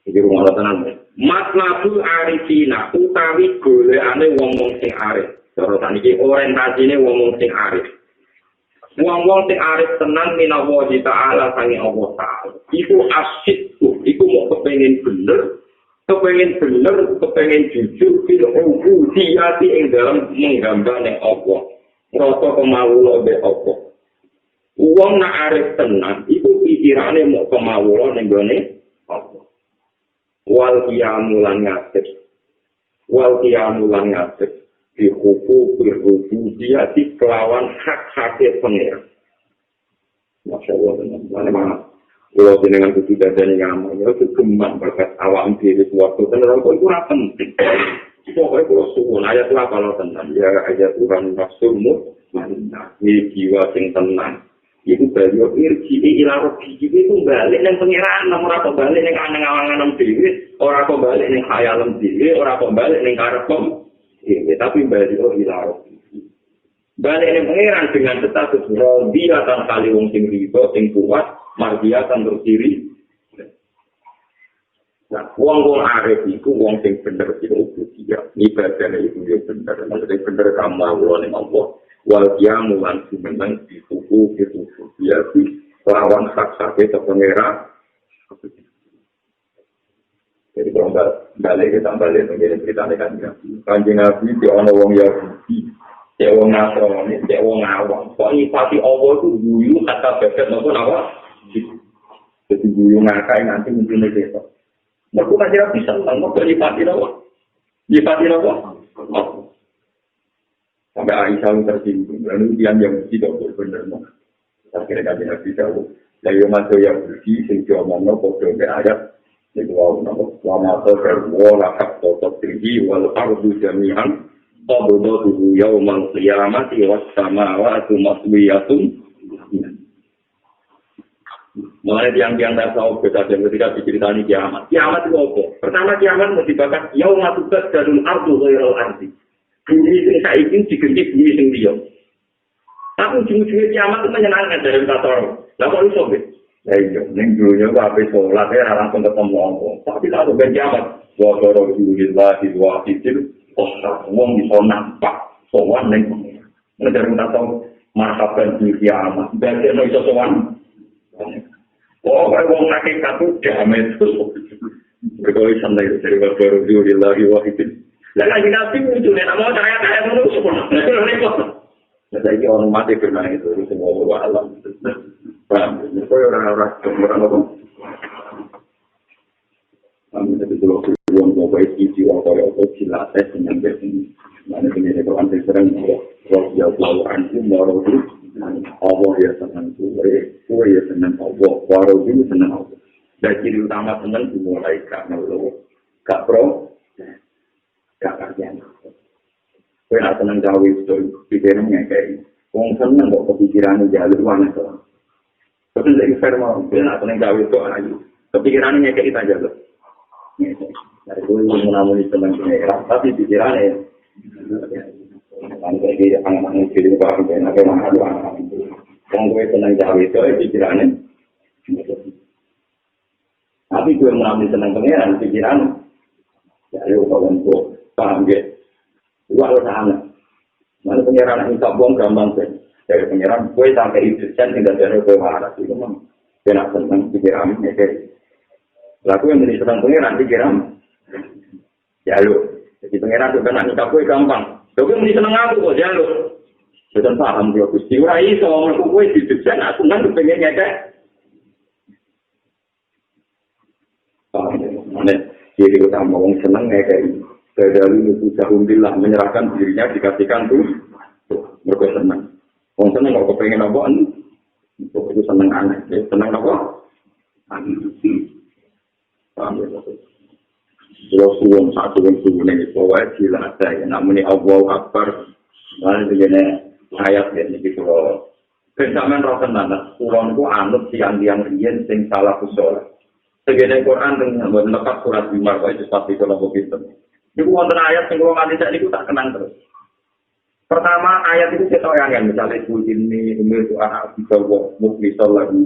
Jadi rumah tenang. Matlabul arifina utawi golekane wong-wong sing arif. Cara saniki orientasine wong-wong sing arif. Wong-wong sing arif tenan minawa ta'ala sange Allah Ta'ala. Iku asyik, iku mau kepengin bener, kepengin jujur fil ubudiyati ing dalam menggambah ning Allah. Rasa kemawula be Allah. Wong nak arif tenan iku pikirane mau kemawula ning gone Allah. Wal qiyamulan ngasih dihukum berhubungan di kelawan hak-haknya pengira. Masya Allah, mana-mana. Kalau dengan kudu dadanya ngamal, itu kembang berkat awam diri suatu, dan orang itu kurang penting. Pokoknya kalau suwun ayat itu apa lo tenang ya ayat Tuhan nafsumu mana ini jiwa sing tenang itu beliau irji ila robi itu balik yang pengiran orang kembali yang angan-angan dewi orang kembali yang khayalan dewi orang kembali yang karepom tapi beliau ila robi balik yang pengiran dengan status rodiatan kali wong sing riba sing kuat mardiatan berdiri. Nah, wong arif itu wong sing bener itu dia ibadahnya itu dia bener maksudnya bener kamu Allah ning Allah wal qiyamu lan sumeneng di suku itu dia lawan hak-hak itu pengira jadi kalau balik kita balik menjadi cerita kan Kanjeng Nabi di ana wong Yahudi cek wong Nasrani cek wong awam kok nyifati Allah itu guyu kata bebet maupun apa jadi guyu ngakai nanti mungkin itu mereka tidak bisa mau nyifati apa? Nyifati apa? Sampai Aisyah tersinggung. Lalu dia yang tidak benar. Akhirnya dia tidak bisa. Lalu masuk yang bersih, sehingga mana bodoh ke ayat. Itu nama lama terwala hak totok tinggi wal ardu jami'an. Qabdatuhu yaumal qiyamati was samawati maswiyatun. Mulai tiang-tiang tak tahu beda dan ketika diceritani kiamat. Kiamat itu apa? Pertama kiamat menyebabkan yauma tubadalul ardu ghairal ardi. Bumi sing saiki diganti bumi sing liya. Tapi ujung-ujungnya kiamat itu menyenangkan dari kata orang. Lah kok iso be? Lah iya, ning dunya kok ape salat ya langsung ketemu apa. Tapi tak ada kiamat. Wa qarabillahi wa fitil wong iso nampak sowan ning pengen. Dari kata marhaban di kiamat. Berarti iso sowan. Oh, kalau sakit satu damai itu, berkali sampai dari baru diulilahi wahidin. Dan lagi nanti muncul, nama saya menurut semua. Jadi orang mati pernah itu semua alam. Paham? Jadi orang-orang apa? Kami tadi dulu tujuan mau baik isi atau silates dengan bersih. Mana ini kalau anda sering kalau jauh anti mau Allah ya senang kue ya senang Allah, walau itu senang Allah. Dan ciri utama senang dimulai karena lo gak pro, gak kerjaan. Kue nak senang jauh itu pikirannya kayak, wong senang kok kepikirannya jalur mana tuh. Betul dari firman, kue nak senang jauh itu aja, kepikirannya kayak kita jalur. Dari kue menamuni senang pengeran, tapi pikirannya. Nanti dia anak-anak jadi baru dan anak-anak itu. Yang gue senang jauh itu pikirannya. Tapi gue mengambil senang pengeran pikiran. Jadi kawan gue paham dia. Gue harus anak. Mana pengeran yang sabong gampang sih. Dari pengeran gue sampai itu kan tidak ada gue marah itu mah. Dia nak senang pikirannya kayak. Lalu yang menjadi senang pengeran pikiran. Ya lu. Jadi pengeran itu kan nak gue gampang. Tapi mesti seneng aku kok jalur. Sudah paham dia Gusti ora iso aku kowe didesain aku nang pengen ngekek. Paham. Mana jadi utama wong seneng ngekek. Dari itu alhamdulillah menyerahkan dirinya dikasihkan tuh. Mereka seneng. Wong seneng kok pengen apa? Itu seneng aneh. Seneng apa? Aneh. Paham ya. Kalau suwon satu yang suwon ini pokoknya jelas saya. Namun ini Allahu Akbar. Lalu begini ayat ini kalau kesamaan roh tenan. Suwon itu anut tiang-tiang rian sing salah usul. Segini Quran dengan lepas surat 5 itu pasti kalau begitu. Itu wonten ayat yang kalau nganti saya itu tak kenang terus. Pertama ayat itu kita yang misalnya ini itu anak kita muklisol lagi.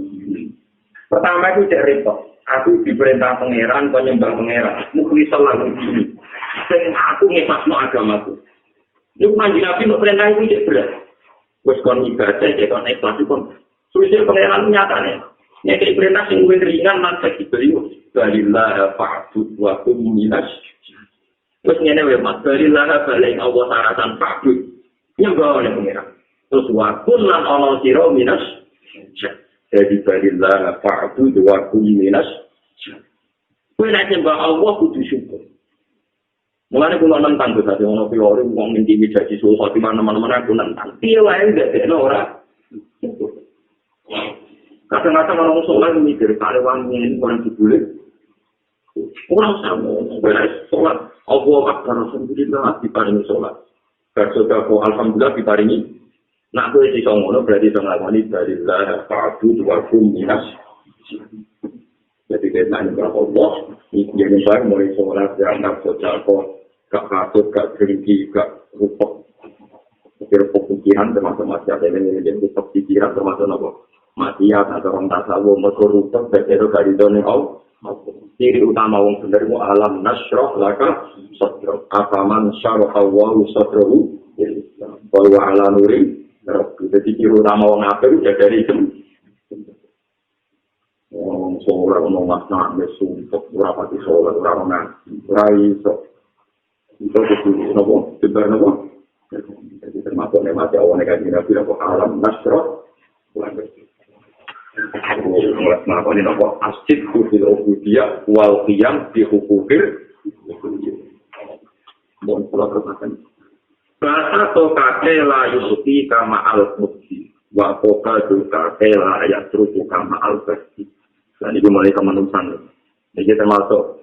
Pertama itu cek repot. Aku diperintah pangeran, penyembah pangeran, mukhlisal lagu ini. Dan aku ngepasno agamaku. Ini manji nabi untuk perintah itu cek berat. Terus kon ibadah, cek kon ikhlas itu. Susil pangeran nyatanya. Ini perintah yang gue ringan, nanti beliau. Balilah fa'bud wa kum minas. Terus ini mas, balilah balik Allah saratan fa'bud. Nyembah oleh pangeran. Terus wa kum lan Allah siro minas. Jadi barilah fa'bud wa kum minas. Kowe nek nyembah Allah kudu syukur. Mulane kula nentang Gus Ade ono piwori wong intimidasi susu di mana-mana aku nentang. Piye wae ndekno ora. Kadang-kadang orang sholat mikir kare wangi ini orang dibulik. Kurang sama, beres sholat. Allah akbar, alhamdulillah diparingi sholat. Bersedekah alhamdulillah diparingi. Nak kowe iso ngono berarti iso nglakoni barillah fa'bud wa kum minas. Jadi kita nanya Allah, ini saya mulai sholat yang tak sedekah, gak kasut, gak gengki, gak rupok. Pikiran termasuk masyarakat ini jadi rupok pikiran termasuk apa? Maksiat atau orang tasawuf, mergo rupok berbeda dari doni Allah. Ciri utama wong bener ku alam nasroh laka sadro afaman syaraha wa sadrohu wa ala nuri. Jadi ciri utama wong apik dari itu. Wong sholat ono makna mesuk ora pati sholat ora ono ora iso. Itu nopo sebenarnya nopo. Jadi termasuk nikmat Allah negatif nabi nopo alam nasroh. Maka ini nopo asyik fil ubudiyah wal qiyam bi hukukil dan pola perkataan bahasa to kakela yusuti kama al mukti wa poka juga kakela ayat terus kama al basti dan itu mulai kemanusiaan ini termasuk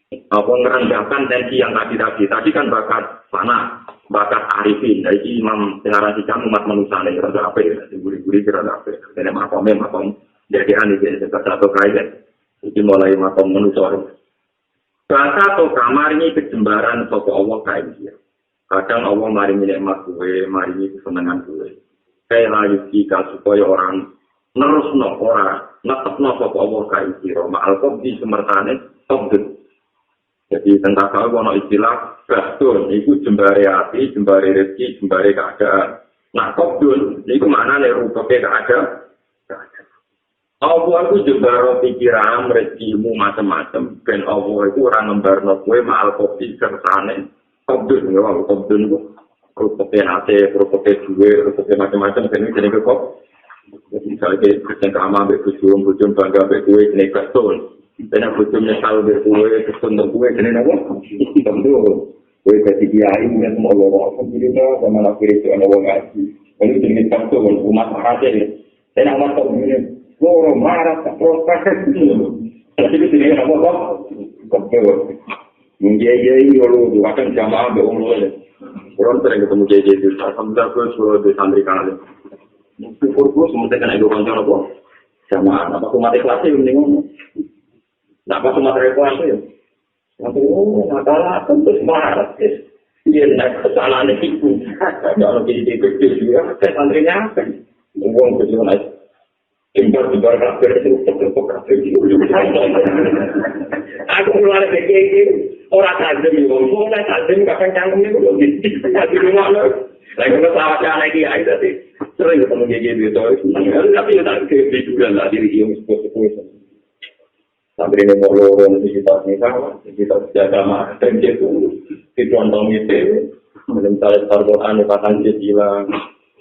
apa merendahkan tensi yang tadi kan bakat sana bakat arifin dari imam pengarasikan umat manusia yang rada apa ya guri-guri rada apa ini makom jadi aneh jadi satu kaitan itu mulai makom manusia bahasa atau kamar ini kejembaran toko Allah kain dia kadang Allah maringi nikmat gue maringi kesenangan gue kayak lagi jika supaya orang nerusno orang netepno toko Allah kain dia ma'al di semertane tobdut. Jadi tentang kalau ada istilah bastun, itu jembare hati, jembare rezeki, jembare keadaan. Nah, kobdun, itu maknanya rupanya keadaan. Allah itu jembaro pikiran, rezekimu macam-macam. Dan Allah itu orang ngembarno kue ma'al kopi kersane. Kobdun, ya, kobdun itu rupanya hati, rupanya duit, rupanya macam-macam. Dan ini jenis kok. Jadi misalnya kerjaan keama, bujum, bangga, kue, jenis bastun. Dan aku cuma nyesal berkue, kesuntuk kue, jadi apa? Tentu, kue jadi kiai, yang mau lorong, alhamdulillah, sama nak kiri itu orang ngaji. Ini jenis kartu, umat marah aja nih. Saya nak masuk ini, lorong marah, tak protes. Tapi itu jenis apa kok? Kepel. Menjejai, lalu akan jamaah beong loh. Orang sering ketemu jejai itu, alhamdulillah gue suruh di santri kali. Syukur gue semuanya kena hidup kantor apa? Jamaah, apa umat ikhlasnya yang ngomong. Nah, apa cuma repot ya? Nanti, masalah tentu marah. Dia naik kesalahan itu. Kalau jadi kecil juga, saya santrinya apa? Uang kecil naik. Timbar kafir itu, kafir itu. Aku mulai begini, orang tajam, mulai tajam, kadang canggung itu belum di rumah lo. Lagi pesawat yang lagi aja sih. Sering ketemu gigi itu, tapi ya tak kebeli juga lah diri yang sepuluh. Sampai ini mau lorong di kita jaga mah, dan itu dicontoh itu, mencari Al-Quran dipasang jadilah,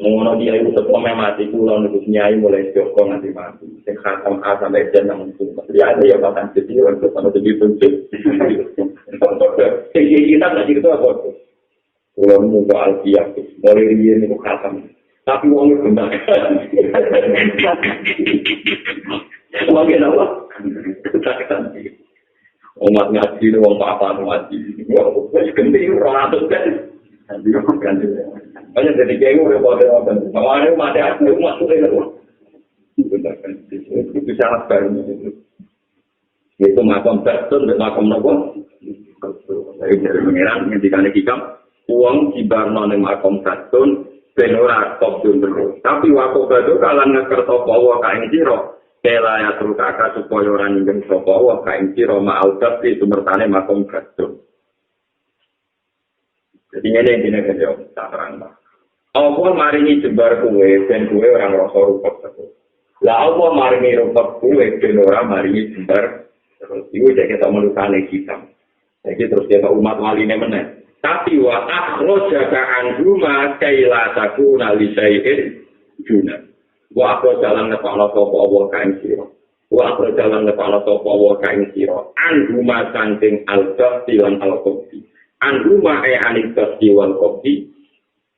mengenai dia itu sebelumnya mati pulang itu nyai mulai joko nanti mati, khatam A sampai J yang itu, dia ada ya pasang jadilah itu sama jadi bentuk, kita nggak gitu apa? Pulang muka alfiah, mulai dia itu khatam, tapi uangnya benar. Sebagai apa? Umat ngaji itu uang apa ngaji? Uang ganti orang atas kan? Ganti. Banyak jadi kayak gue apa? Awalnya mati aku masuk dari luar. Itu sangat baru. Itu makam betul dan makam nopo. Dari pengiran ngendikan hikam uang dibarno ning makam betul ben ora top terus. Tapi waktu itu kalan ngekerto bawa kain sira. Kela ya terus kakak supaya orang ingin sopo wah kain siro ma'audat di sumertane makom gadung. Jadi ini kan tak terang lah. Allah maringi jembar kue dan kue orang rasa rupak terus. Lah Allah maringi rupak kue dan orang maringi jembar terus. Itu jadi kita melukai kita. Jadi terus kita umat waline meneh. Tapi wa akhrajaka anhuma kaila takuna li syai'in junah. Wa aku jalan nepakno sapa Allah kaing sira. Wa aku jalan nepakno sapa Allah kaing sira. Anduma saking al-qasti lan al-qasti. Anduma anikasti wal qasti.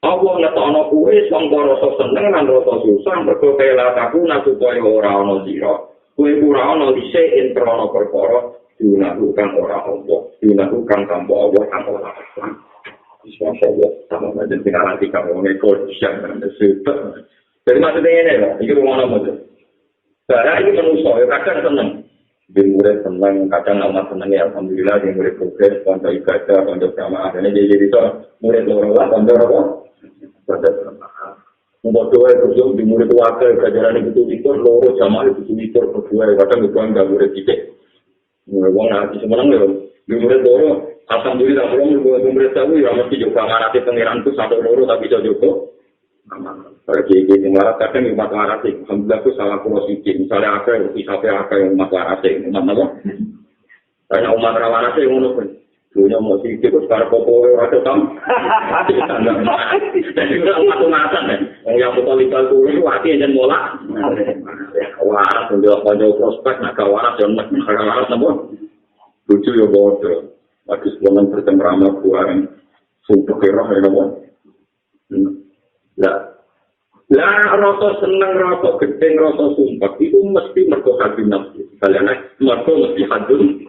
Allah ngetokno kuwe sangka rasa seneng lan rasa susah mergo kaya laku supaya ora ana sira. Kuwe ora ana dise ing krana perkara dilakukan orang Allah, dilakukan tanpa Allah, tanpa Allah. Masya Allah, sama saja sekarang kita mau negosiasi dengan sesuatu. Jadi maksudnya ini lah, ini rumah nama tu. Saya ini manusia, kadang senang. Di murid senang, kadang amat senang ya. Alhamdulillah, di murid progres, konco ibadah, konco jamaah. Dan jadi itu murid orang lah, konco apa? Konco jamaah. Untuk doa itu, di murid wakil, pelajaran itu, loro jamaah itu, berdua. Kadang itu enggak murid titik. Wong nanti sebenarnya di murid loro. Alhamdulillah, kalau murid tahu ya mesti juga ngarati pengiran itu satu loro tapi jodoh. Bagi malah kadang umat waras alhamdulillah itu salah prosesi. Misalnya ada yang umat waras umat apa? Banyak umat waras yang menurut dulunya mau sedikit sekarang pokoknya ada tam. Jadi umat umatan yang betul-betul dulu itu artinya jangan mola. Waras menjawab panjang prospek, naga waras yang naga waras apa? Lucu ya bodoh. Lagi sebelum bercengkrama buang sumpah kerah ya apa? Lah rasa seneng, rasa gedeng, rasa sumpah itu mesti mergo hadun nafsu. Kalian mergo mesti hadun.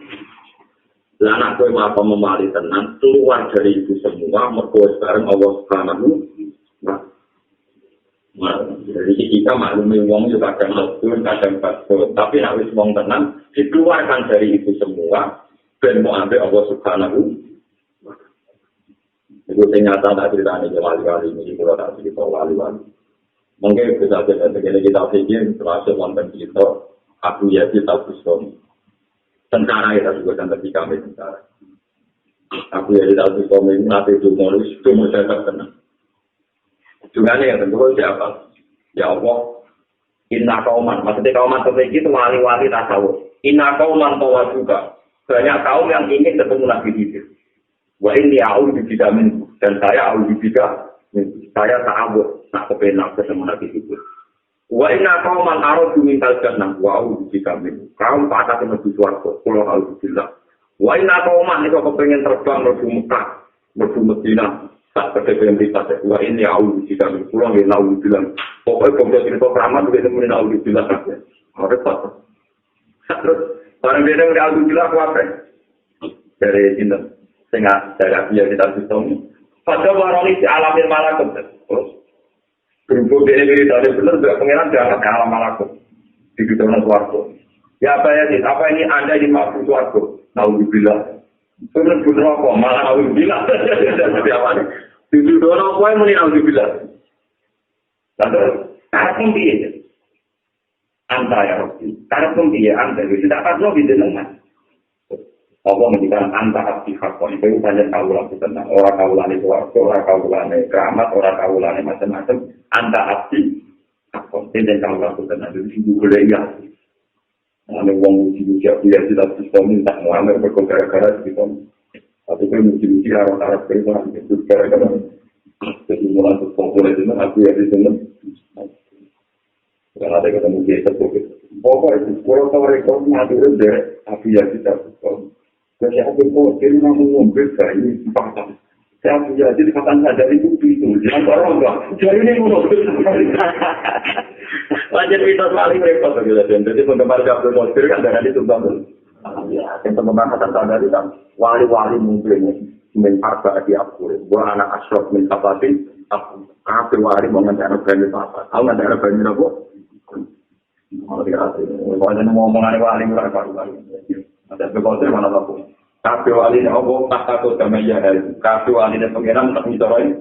Lah anak kowe apa memali tenan keluar dari itu semua mergo sekarang Allah Subhanahu wa taala. Jadi kita maklumi wong juga kadang pasut, tapi nek wis wong tenan dikeluarkan dari itu semua ben mau ambil Allah Subhanahu wa taala. Itu ternyata tak ceritanya wali-wali ini, kalau tak cerita wali-wali. Mungkin bisa saja begini kita pikir, termasuk wonten kita, Abu Yazid Al-Bustami. Tentara kita juga dan ketika kami tentara. Abu Yazid Al-Bustami itu nanti itu menulis, itu saya terkenal. Juga ini yang tentu siapa? Ya Allah, inna kauman. Maksudnya kauman terbaik itu wali-wali tasawuf. Inna kauman tawa juga. Banyak kaum yang ingin ketemu Nabi Khidir. Wa inni a'udzu bika min dan saya a'udzu bika saya ta'awud nak kepenak ketemu Nabi itu. Wa inna qauman aradu min al-jannah wa a'udzu bika min. Kaum patah menuju swarga, kula a'udzu billah. Wa inna qauman itu kepengin terbang menuju Mekah, menuju Madinah, tak kepengen dipatek. Wa inni a'udzu bika min. Kula nggih a'udzu billah. Pokoke kok cerita keramat kuwi temen a'udzu billah kabeh. Ora apa. Terus barang beda a'udzu billah kuwi dari sinten sehingga saya biar kita sistem pada waroni di alamin malakut terus berhubung dari dari benar juga pengiran jangan ke alam malakut di dunia suarco ya apa ini anda di makhluk suarco naudzubillah benar benar apa malah naudzubillah seperti apa nih di dunia apa yang muni naudzubillah lalu karena dia anda ya Rabbi karena dia anda tidak akan lebih dengan Allah menjadikan antara pihak itu banyak kaulah tentang orang kaulah itu orang kaulah keramat orang kaulah macam-macam antara pihak dan kaulah tentang itu boleh ya. Ada uang siap dia tidak bisa minta muamer berkara-kara gitu. Tapi kalau mesti arah perintah itu gara-gara jadi mulai populer itu aku ya di sana. Kalau ada ketemu dia seperti pokoknya kalau tahu rekor mati udah aku ya tidak bisa. Saya aku kira ngomong ini pasang. Saya punya jadi kata saja itu jangan orang enggak. Jadi ini ngono. Wajar kita paling repot gitu. Jadi penggemar Abdul Qadir kan dari itu bangun. Yang penggemar kata sadari kan wali-wali mungkin menparta di aku. Gua anak asrof min sabati aku. Kafir wali mau ngadakan brand apa? Aku ngadakan brand apa? Mau dikasih. Pokoknya ngomong wali murah wali. Ada beberapa mana aku. Kabeh wali Allah tak takut sama ya. Kabeh wali pengiran tak ditoroin.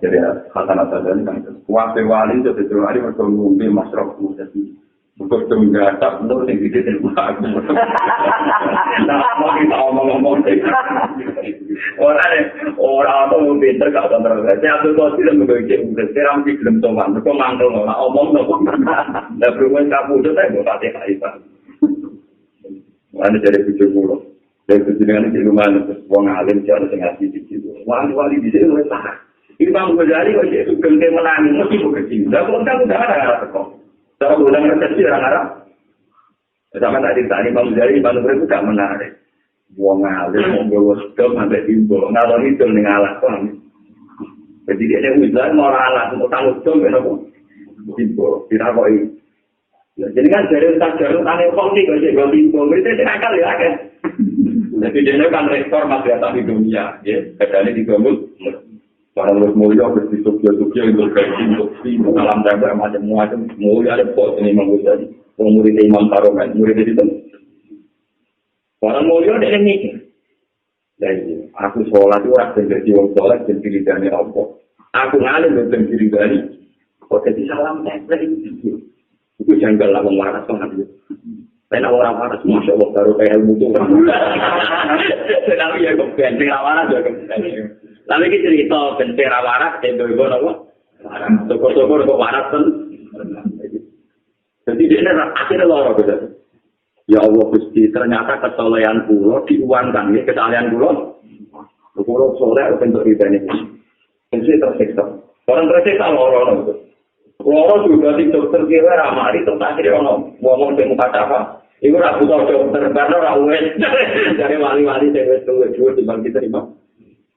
Jadi kata-kata dari kan. Kabeh wali itu wali mereka ngombe masraf jadi. Untuk tunggal tak benar yang gede dan buat. Nah, mau kita ngomong-ngomong orang apa mau pinter gak kontrol. Saya tuh kok tidak begitu. Saya ramai belum tahu kan. Mereka mantul nggak omong nggak. Nah, berumur kamu itu saya mau kasih kaisar. Mana jadi tujuh puluh. Dari tujuh dengan itu lumayan uang alim cara sengaja di situ. Wali-wali di sini lebih tahan. Imam Ghazali wajib itu gede menangis mesti begitu. Dah pun tak udah ada kok. Cara ulang resepsi orang-orang. Sama tadi Imam Ghazali Imam Ghazali itu tak menarik. Uang alim membawa sedom sampai timbul. Ngalor itu mengalah kan. Jadi dia udah mau alat mau tanggung jawab kenapa? Timbul. Tidak kok ini. Jadi kan dari jarun aneh kongsi kok jadi bingung itu akal ya kan. Jadi dia kan rektor madrasah di dunia, ya. Kadang di Gomul, para mulia berdistribut-distribut untuk versi alam daerah macam-macam. Mulia ada pos ini menguji murid Imam Taromen, murid itu. Para mulia ada yang mikir. Jadi aku sholat itu orang menjadi orang sholat dan diri dari Allah. Aku ngalim dan diri dari. Kok jadi salam tempel itu? Itu janggal lah waras banget. Karena orang waras, masya Allah, baru kayak ilmu itu. Tapi ya, kok benteng waras ya. Tapi kita cerita benteng waras, itu apa? Syukur-syukur kok waras kan. Jadi dia akhirnya lorong gitu. Ya Allah Gusti, ternyata kesolehan pulau diuangkan, ya kesalahan pulau. Pulau soleh untuk ridha ini. Jadi tersiksa. Orang tersiksa lorong gitu. Lorong juga di dokter kira ramah itu akhirnya orang ngomong di muka apa? Iku ora butuh dokter karena ora wes. Dari wali-wali sing wis tuwa dibang diterima.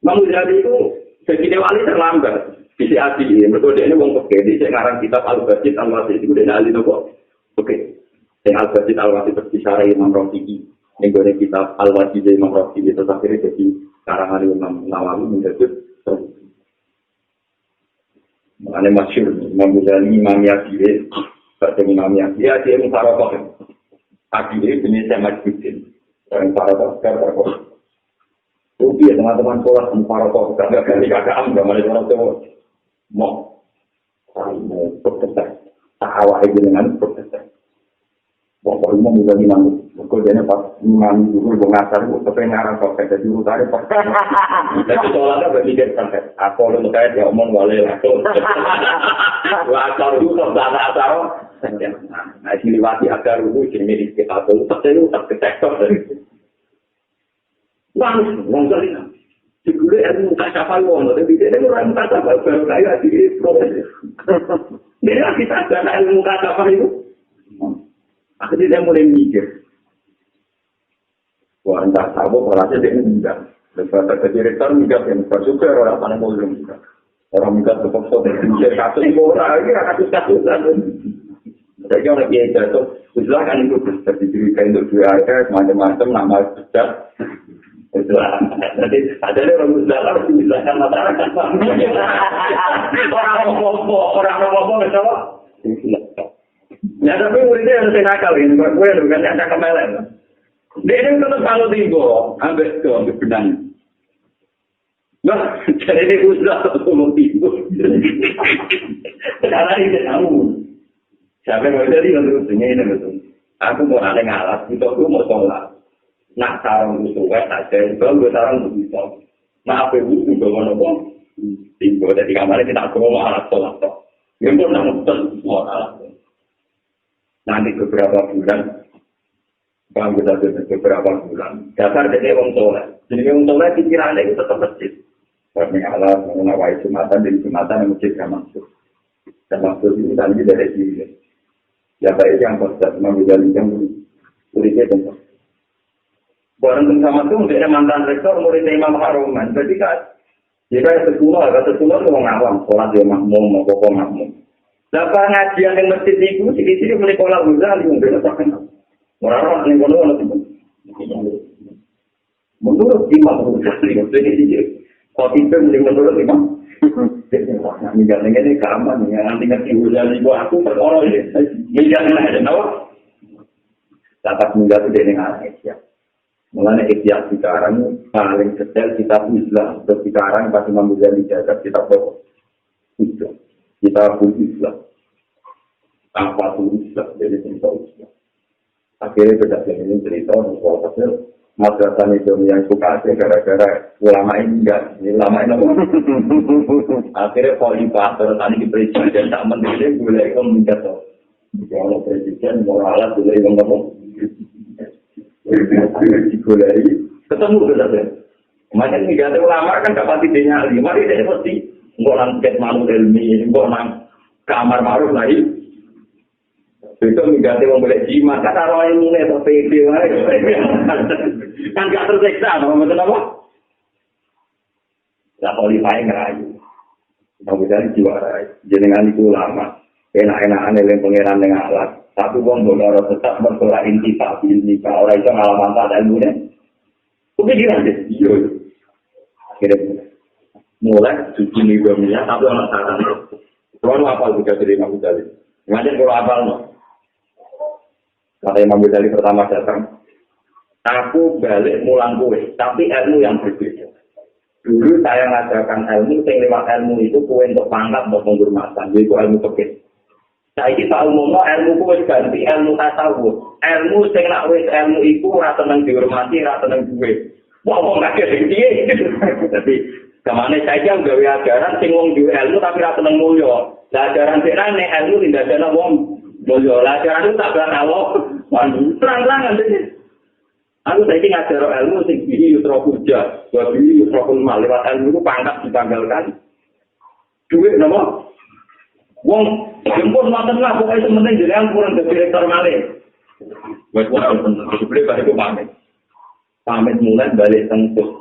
Namun jadi itu jadi wali terlambat. Bisa ati mergo dene wong peke di sekarang kitab Al-Basit Al-Wasit itu dene ahli nopo. Oke. Sing Al-Basit Al-Wasit berbicara Imam Rafi'i. Ning gone kitab Al-Wasit Imam Rafi'i itu akhirnya jadi karangan Imam Nawawi menjadi Ane masyhur Imam Ghazali Imam Yasin bertemu Imam Yasin dia mufarokoh Adi ini jenis Majidin yang mufarokoh sekarang Rupi ya teman-teman sekolah mufarokoh gak ganti kakak gak malah orang tua mau protestan tak awal dengan protestan pokoknya mau mudah dimana kerjanya pas imam dulu mengasar itu kepengaran sampai jadi urutannya tapi soalnya berpikir sampai aku lalu kayak dia omong wale langsung asal itu asal nah siliwati agar ruhu jadi di sekitar itu tapi itu tak ketektor dari itu langsung kali Dikule ilmu kasafal wong, tapi dia orang kasafal baru kayak di proses. Dia kita ada ilmu kasafal itu. Akhirnya dia mulai mikir. Wah, entah tahu orangnya dia enggak. Lepas ke direktur enggak yang bersuka orang mana mau juga. Orang enggak terpaksa mikir kasus orang ini kasus-kasus kan. Jadi orang biasa itu, silakan itu terjadi untuk dua ayat macam-macam nama besar. Jadi ada orang Muslim harus dijelaskan masyarakat. Orang ngomong itu apa? Ya tapi muridnya harus nakal ini, gue bukan yang kemelet. Dia ini tetap kalau timbul, ambil benang. Nah, jadi ini usah ngomong timbul. Sekarang ini tahu. Siapa yang jadi untuk ini betul. Aku mau ada ngalas, itu aku mau sholat. Nak sarang musuh saja, kalau gue sarang bisa. Nah apa itu juga mau timbul dari kamar kita aku mau alat sholat. Yang pernah nonton semua alat. Nanti beberapa bulan, kalau kita beberapa bulan, dasar dari orang soleh. Jadi orang soleh pikirannya itu tetap masjid. Karena Allah mengawai Jumatan dari Jumatan yang masjid yang masuk. Dan masuk itu tadi dari sini. Ya baik yang positif menjadi yang muridnya tempat. Barang sama itu menjadi mantan rektor murid Imam Haruman. Jadi kan, jika sekolah itu orang awam, sholat dia makmum, mau pokok makmum. Nah, pengajian yang masjid itu, sini-sini mulai pola Ghazali, mungkin tak kenal. Orang-orang yang kono itu. Menurut Imam Ghazali, jadi kopi itu mulai menurut Imam. Minggat ini keaman, yang nanti Ghazali buat aku berkorol ini. Minggat ini ada, tahu? Dapat minggat itu dengan Aisyah. Mulanya ikhtiar sekarang paling detail kitab Islam. Terus sekarang pas Imam Ghazali jaga kitab Islam. Kita pun Islam. Apa pun Islam, jadi cerita Islam. Akhirnya berdasarkan ini cerita, maksudnya madrasah itu yang suka aja gara-gara ulama ini enggak. Ulama ini apa? Akhirnya khalifah, terus tadi di presiden, tak menteri, boleh komunikasi. Kalau presiden, moralat, boleh ngomong. Digolai, ketemu berdasarkan. Makanya negatif ulama kan dapat idenya ahli. Mari dia mesti orang ket manut ilmi, orang kamar maruf lagi. Itu negatif orang boleh jimat. Kata orang ini atau PD kan gak tersiksa, betul apa? Lah qualify ngerayu. Kalau dari jiwa jenengan itu ulama, enak-enakan yang pangeran dengan alat. Tapi wong boleh tetap bersorak inti tapi nikah orang itu ngalaman tak ilmu nih. Kepikiran deh, iya. Akhirnya mulai suci nidomnya tapi orang saran. Kalau apa juga dari Imam Ghazali. Ngajar kalau apa no? Kata Imam Ghazali pertama datang, aku balik mulang kue, tapi ilmu yang berbeda. Dulu saya ngajarkan ilmu, yang lewat ilmu itu kue untuk pangkat, untuk penghormatan, yaitu ilmu fikih. Saya kita umumnya ilmu kue ganti ilmu tasawuf. Ilmu sing nak wis ilmu iku ora seneng dihormati, ora seneng duwe. Wong kakek iki. Jadi kemana saja gawe ajaran sing wong duwe ilmu tapi ora seneng mulya. Lah ajaran sing rene ilmu tindak ana wong mulya. Lah ajaran tak bakal terang-terangan dene. Aku saiki ngajar ilmu sing bihi yusra hujjah, wa bihi yusra mal lewat ilmu itu pangkat ditanggalkan. Duwe napa? Wong jemput mantan lah, pokoknya sementing jadi yang kurang dari direktur malih. Buat wong sebenarnya balik pamit. Pamit mulai balik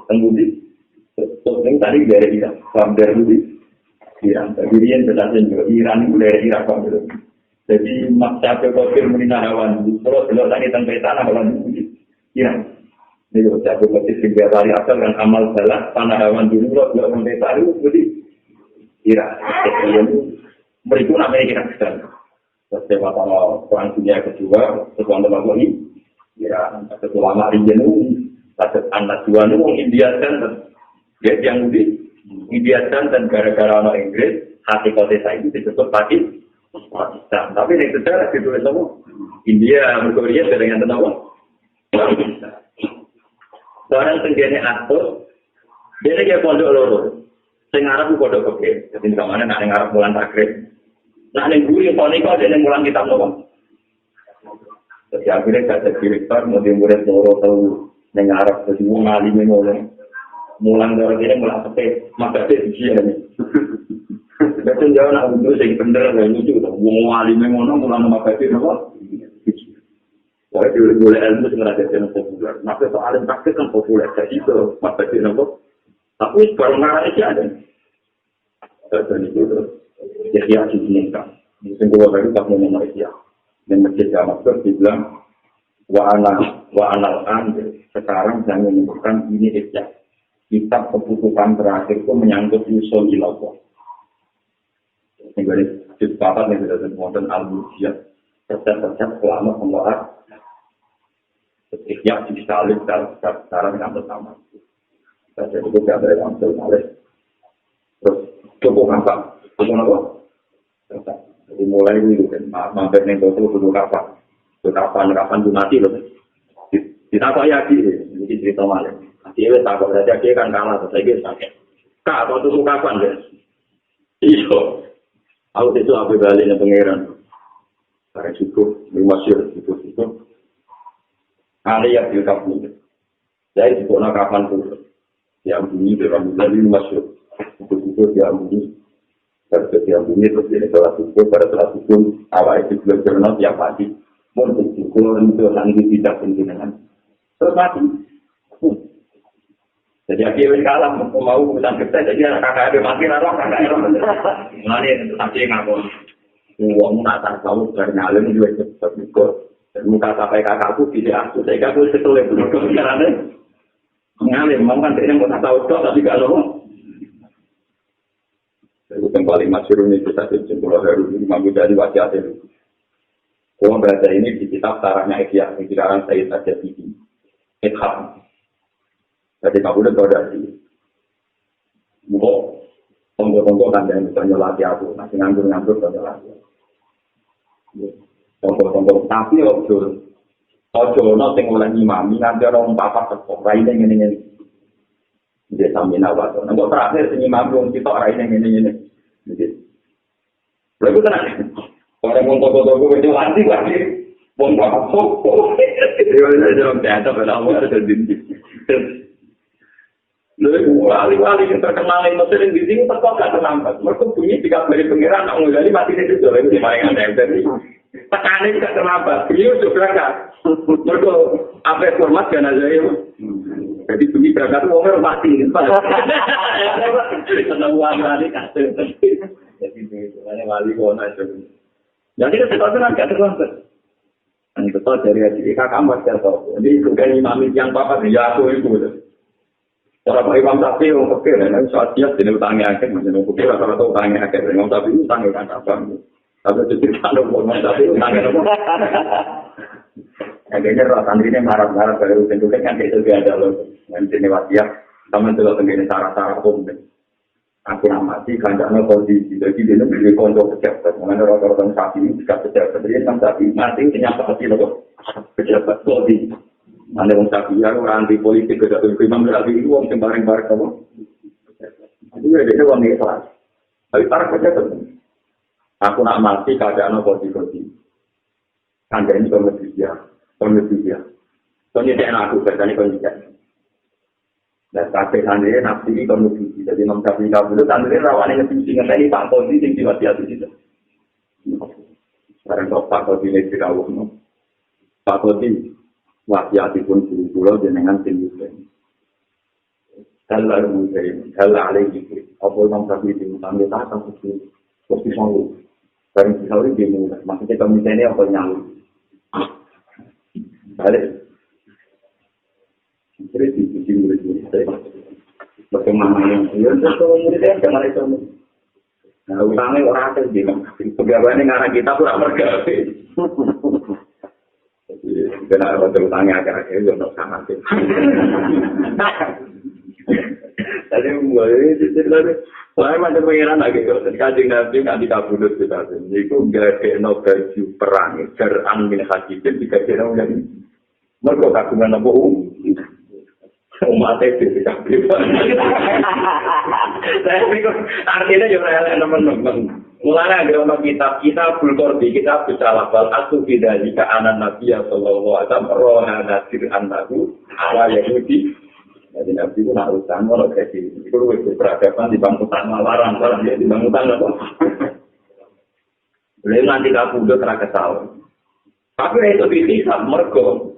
tenggudi. Terus yang tadi dari Irak, dari Budi. Iran, tapi dia berhasil juga. Iran itu dari Irak. Jadi maksa kekosir meninahawan. Terus kalau tadi tengkaitan awalan Budi. Iran. Ini kalau saya kekosir tiga kali asal dan amal salah. Panahawan dulu, kalau tengkaitan itu Budi. Iran. Berikut namanya kita sedang setelah perang dunia kedua setelah terlalu ini ya setelah Maria nu anak dua nu India dan dia yang di India dan gara-gara orang Inggris hati kota saya itu disebut Pakistan tapi yang sejarah ditulis apa India Korea dengan apa seorang tenggene atur dia kayak pondok loro sing Arab ku pondok oke jadi kemana nak Arab bulan takrib. Nah, yang guru yang paling ada yang mulang kitab nopo. Jadi akhirnya kata direktur, murid-murid loro tahu yang Arab jadi ngalim mulang dari ini mulang sepe, maka dia dia ni. Betul jauh nak untuk saya bener saya lucu tu, ngalim mulang maka dia nopo. Wah itu boleh ilmu sebenarnya jadi populer. Maka soal praktik kan populer, jadi itu maka dia nopo. Tapi baru ngarang aja ada. Dan itu terus. Ihya diinginkan. Mungkin dua kali tak mau nomor Ihya. Dan masjid Jamakir dibilang wa anal sekarang saya menyebutkan ini Ihya. Kitab keputusan terakhir itu menyangkut usul ilawah. Ini dari juz 4 yang sudah disebutkan al-Mujiyah. Resep-resep selama pembahat. Ihya disalib secara yang bersama. Jadi itu tidak ada yang tersalib. Terus cukup apa? Cukup apa? Jadi mulai dulu kan, mampir nih dulu kapan tu mati loh. Kita kok ya ini cerita malah. Dia takut saja dia kan kalah, saya dia sakit. Kak, kau tunggu kapan deh? Iyo, aku itu apa baliknya pangeran? Karena cukup, masih cukup. Ada yang tidak punya. Jadi cukup nak kapan pun. Yang bunyi berambut masih cukup yang bunyi. Terus bunyi terus jadi salah suku pada salah suku awal itu belum pernah tiap pagi mau suku itu lagi tidak pentingan terus mati. Jadi akhirnya kalah mau urusan kita jadi kakak ada mati orang kakak ada mana itu tapi ngapun uang nak tahu bernyalim juga cepat ikut dan muka sampai kakakku tidak aku saya kakak setelah berdoa caranya ngalim mau kan dia mau tahu tapi kalau itu yang paling masyhur ini kita Simpul Haru Imam Ghazali wasiat itu. Kalau bahasa ini di kitab Sarahnya Ihya, yang sekarang saya saja di Itham. Jadi kamu udah tahu dari tonggo-tonggo kan yang misalnya latih aku, masih nganggur tonggo latih. Tonggo-tonggo tapi ojo no sing oleh imami nanti orang papa sekok raine ngene-ngene. Dia sambil nawat. Untuk terakhir senyum belum kita orang ini. Lalu tenang. Orang untuk lagi. Bom kapok. Dia dalam teater pada awal ada dinding. Lalu wali-wali yang terkenal itu sering di sini tetap gak terlambat. Mereka bunyi tiga dari pengiran nak mengali mati itu sudah itu paling aneh dari. Tekanan gak terlambat. Beliau sudah kan. Mereka apa format kan aja ya. Jadi bunyi berangkat orang mati. Senang wali kasih. Jadi itu hanya wali kona itu. Jadi kita sekarang agak terlambat. Betul dari haji kakak mas jatuh. Jadi bukan imam yang papa ya aku itu. Cara Pak Imam Syafi'i yang kecil, dan saat dia jadi utangnya akhir, menjadi kecil rata-rata utangnya akhir. Imam Syafi'i utangnya kan apa? Tapi itu cerita Imam Syafi'i utangnya apa? Akhirnya roh santri ini marah-marah dari ujian juga kan itu dia ada loh. Dan sini wasiat, teman juga tenggine cara-cara umum. Aku amati kancana kondisi, jadi dia beli konco pejabat. Mengenai rata-rata Syafi'i juga pejabat. Jadi Imam Syafi'i mati ternyata pasti loh pejabat kondisi. Mana orang Syafi'i orang anti politik kepada Imam Syafi'i itu orang yang bareng-bareng kamu. Itu ada orang ikhlas. Tapi para pejabat. Aku nak mati keadaan kondisi. Anda ini kondisi dia. Kondisi aku bertanya kondisi. Dan sampai sendiri nafsi kondisi. Jadi Imam Syafi'i kabul sendiri rawan yang kondisi. Ini Pak Kondisi yang diwasiat itu. Sekarang kok Pak Kondisi ini dirawat. Pak Kondisi wasiatipun guru kula jenengan sing mungkin. Kalau mungkin, kalau ada gitu, apa Imam Syafi'i itu sambil tak sampai itu sanggup. Barang sahur dia mulai. Maksudnya komitmennya apa nyali? Balik. Jadi diskusi murid-murid saya. Bagaimana yang dia itu muridnya jangan itu. Nah, utangnya orang asal dia. Pegawainya ngarang kita pun apa benar betul utangnya akhir-akhir itu untuk sama sih. Tadi mulai saya macam pengiran lagi kalau kajian nanti nanti kabudut kita sih. Itu gak ada baju perang, jaran bin Hajibin jika dia orang mereka kagungan apa umat itu tidak bisa. Saya pikir artinya juga teman-teman. Mulanya agama kita Bulkordi, kita bersalah bal asu tidak jika anak Nabi sallallahu alaihi wasallam roha nasir annahu ala Yahudi. Jadi Nabi itu nak utang kalau kayak itu lebih beragaman di bangkutan lawaran, kalau dia di bangkutan apa? Boleh nanti kamu udah terkesal. Tapi itu bisa mergo.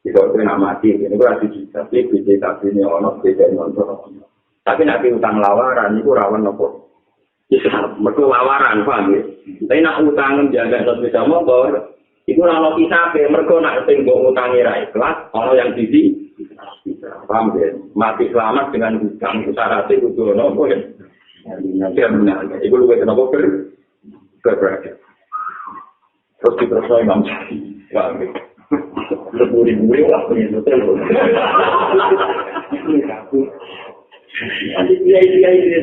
Jika kita mati, ini berarti tapi ini ono beda nonton. Tapi nanti utang lawaran itu rawan nopo. Mereka lawaran, paham ya? Tapi nak utang jaga sepeda motor, itu kalau kita mereka nak tengok utangnya ikhlas, kalau yang sisi, paham ya? Mati selamat dengan utang, syaratnya itu nopo ya? Dia benar, itu lebih nopo berbeda. Terus diteruskan Imam Syafi'i, paham ya? Leburi-buri waktunya itu telepon.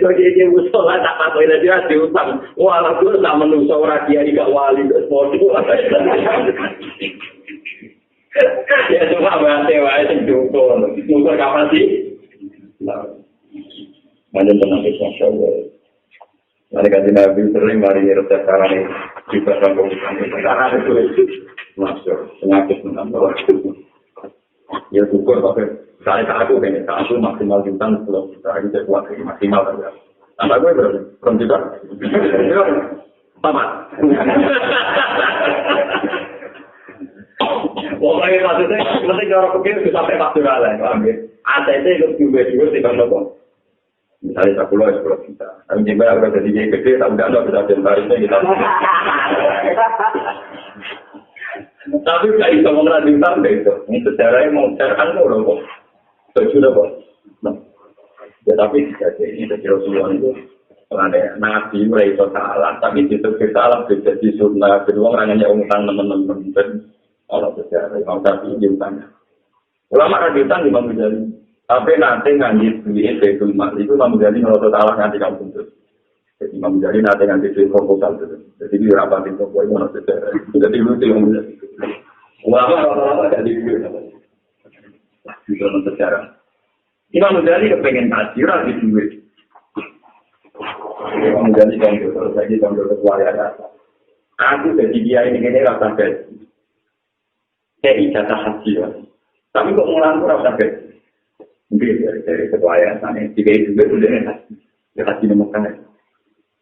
Dia musola tak patoi lagi diutang. Wah, aku tak menuso ora dia gak wali terus modul. Ya cuma bahasa wae sing duko. Duko kapan sih? Mana tenang masyaallah. Mari kaji Nabi sering mari resep carane kita sambung sekarang itu masuk penyakit menambah. Ya syukur tapi saya aku ini aku maksimal bintang 10 juta ini saya kuat maksimal saja. Tambah gue berapa? Komputer? Tamat. Pokoknya maksudnya penting orang pikir bisa sampai faktural lah, paham ya? ATT itu juga tidak nopo. Misalnya 10 juta. Tapi jika ada jadi gede, tak udah bisa jentarisnya kita. Tapi nggak bisa mengenal itu. Ini sejarahnya mau carikan loh. Sudah kok. Ya tapi ini sejarah semua itu ada nabi mulai itu salah. Tapi itu kita salah jadi sunnah. Kedua orangnya utang teman-teman dan orang sejarah. Mau tapi utangnya. Ulama radhitan di Imam Ghazali. Tapi nanti nganjit duit itu Imam Ghazali menurut Allah nanti kamu tuntut. Jadi Imam Ghazali nanti nganjit duit proposal itu. Jadi di rapat itu boleh mana sejarah. Jadi lucu Imam Ghazali. Ulama jadi duit. Di dalam sejarah. Imam Ghazali kepengen tajirah di duit. Imam Ghazali kalau lagi kalau keluarga. Aku jadi dia ini rasa bed. Kayak ijazah haji. Tapi kok mulang rasa bed. Mungkin dari ketua yayasan jika itu sudah haji nomor kan.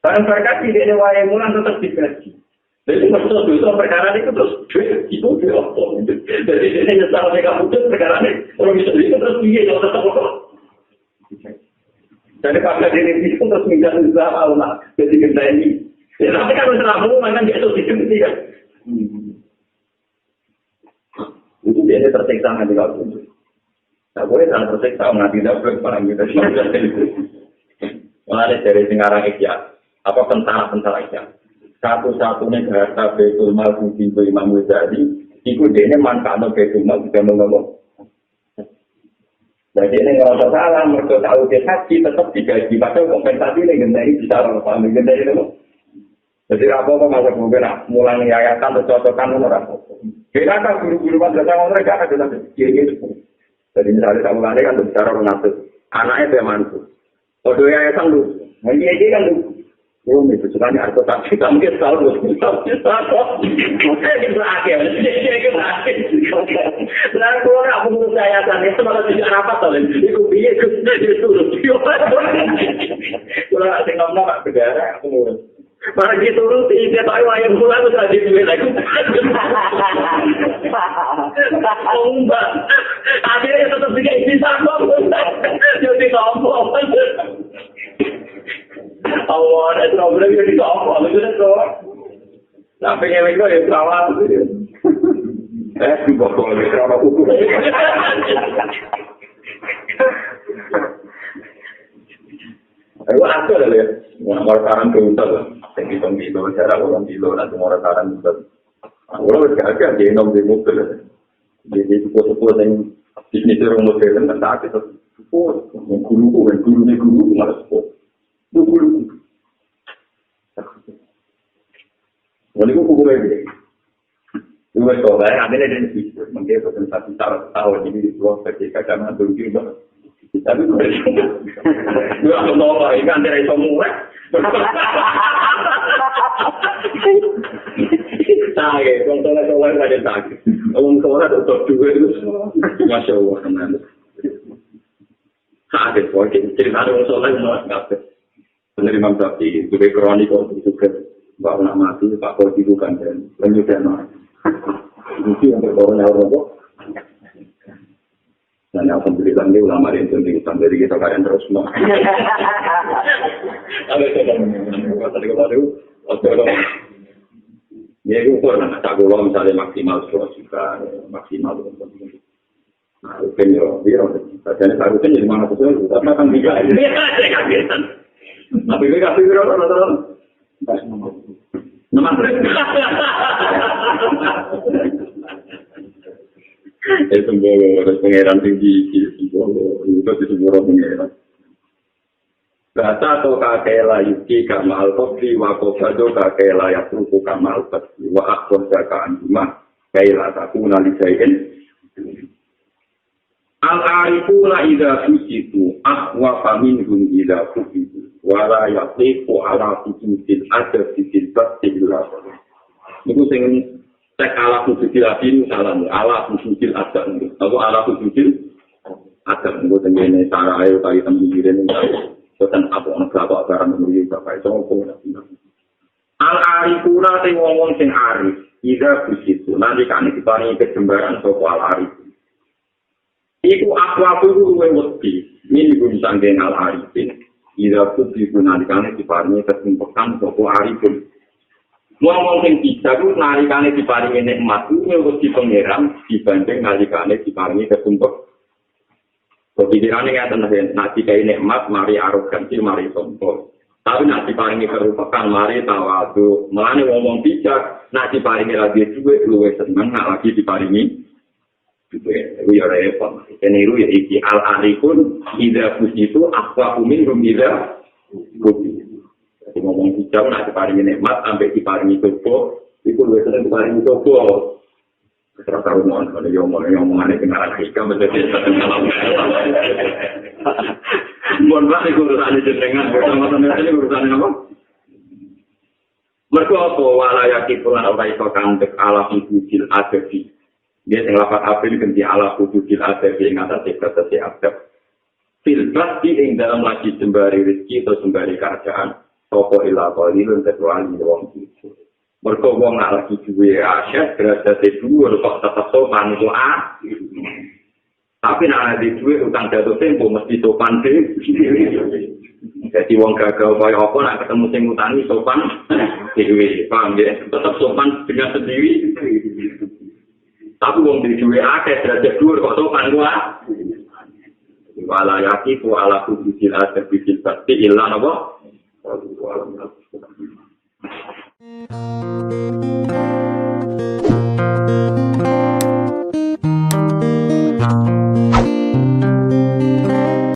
Kalau mereka tidak ada wayang mulan tetap digaji. Jadi maksud itu perkara itu terus itu diopong. Jadi ini nyesal mereka putus perkara ini orang bisa itu terus dia kalau tetap kok. Jadi pada diri itu terus minta usaha Allah jadi kita ini. Ya tapi kan selalu makan dia itu kan. Itu dia tersiksa nanti kalau itu. Tak boleh jangan tersiksa nanti tidak boleh barang kita. Mulai dari sekarang ya, apa tentara ya. Satu-satunya harta Baitul Mal Budi Imam Ghazali, itu dia manfaatnya Baitul Mal juga ngomong. Jadi ini kalau salah, mereka tahu dia haji tetap digaji, padahal kompensasi ini gendai bisa orang paham gendai itu. Jadi apa masuk mungkin mulai yayasan atau cocokan orang. Kita kan guru-guru madrasah mereka ada dalam gitu. Jadi misalnya kamu lari kan bicara mengatur anaknya dia mantu. Kalau yayasan lu, ini kan lu. Oh, itu sebenarnya arti tak kita mungkin selalu tapi satu. Itu akhir. Nah, kalau aku menurut saya kan itu malah tidak rapat oleh itu biaya itu. Kalau ada ngomong Pak Negara, aku ngurus. Para gitu lu tidak tahu yang pulang itu tadi duit aku. Mbak, akhirnya tetap dikasih sama. Jadi ngomong. Allah ada problem yang ditolong, betul tak? Tapi yang itu ya salah. Bukan salah hukum. Ayo aku ada ya, orang sekarang keuntungan lah. Tinggi cara orang bilo, nanti orang sekarang juga. Orang berkata dia nom di mobil. Jadi sepupu yang bisnis orang modern kan tak kita support. Guru malah support. Dulu. Wali ku kuwe iki. Dua sekolah ada di situ, mungkin presentasi tahun ini di luar ketika kami dulu juga. Tapi dua nomor ini kan dari semua. Saya contohnya ada tak. Orang sekolah tetap juga itu. Masya Allah teman. Ada poin cerita orang sekolah nggak penerima berarti juga kronik juga bahwa nak mati Pak Kodi bukan dan penyudahan itu yang berkorban orang kok dan alhamdulillah ini ulama yang penting dari kita kalian terus semua ada tadi kemarin ya itu pernah tak gula misalnya maksimal 100 juta maksimal nah itu ya jadi harusnya jadi mana tuh tapi kan tidak tapi kita pikir orang nama itu boleh pengeran tinggi itu boleh pengeran Bata to kakela yuki kamal kopi wakofado kakela yakruku kamal kopi wa akor jaka anjuma kaila takuna lisain al-arifuna idha fusitu ahwa faminhum idha fusitu wala yakliku ala fusitil ada fusil bastillah itu sing cek ala fusitil adin salam ala fusitil ada atau ala fusitil ada itu tengene cara ayo kali tembirin boten apa berapa barang menurut bapak itu al-arifuna sing ngomong sing arif idha fusitu nanti kan diparingi kejembaran saka al-arif iku aku luwe wedi ini iku sanggen al-arifin ida putri nalikane diparingi ketumpekan saka arifin ngomong sing bisa ku nalikane diparingi nikmat kuwi wedi pangeran dibanding nalikane diparingi ketumpek pikirane ngaten nek dikai nikmat mari arogansi mari sombong tapi nek diparingi kerupakan mari tawadu melane ngomong bijak nek diparingi lagi duwe luwe seneng nek lagi diparingi itu ya repot. Keniru ya iki al-arifun idza fusitu aqwa minhum idza fusitu. Jadi ngomong bijak nak diparingi nikmat sampai diparingi topo, itu luwih seneng diparingi topo. Terus tahu mon kalau yo ngomongane kenalan hikam menjadi satu salam. Mon bak iku urusane jenengan, sama-sama ini urusane apa? Mergo apa wala yakifulan ora iso kandhek ala fil adabi. Dia yang lapat apil ganti ala wujudil adab yang atas ekstasi adab. Filbas di yang dalam lagi sembari rezeki atau sembari keadaan. Toko ila qalilun kecuali wong itu. Mereka wong nak lagi duwe asyik derajat dua kok tetap sopan itu Tapi nak ada duwe utang jatuh tempo mesti sopan deh. Jadi wong gagal kaya apa nak ketemu sing utangi sopan dhewe. Paham ya? Tetap sopan dengan sendiri. Tapi wong di duwe akeh derajat dhuwur kok sopan gua. Wala yaqifu ala hududil adab bil basti illa napa?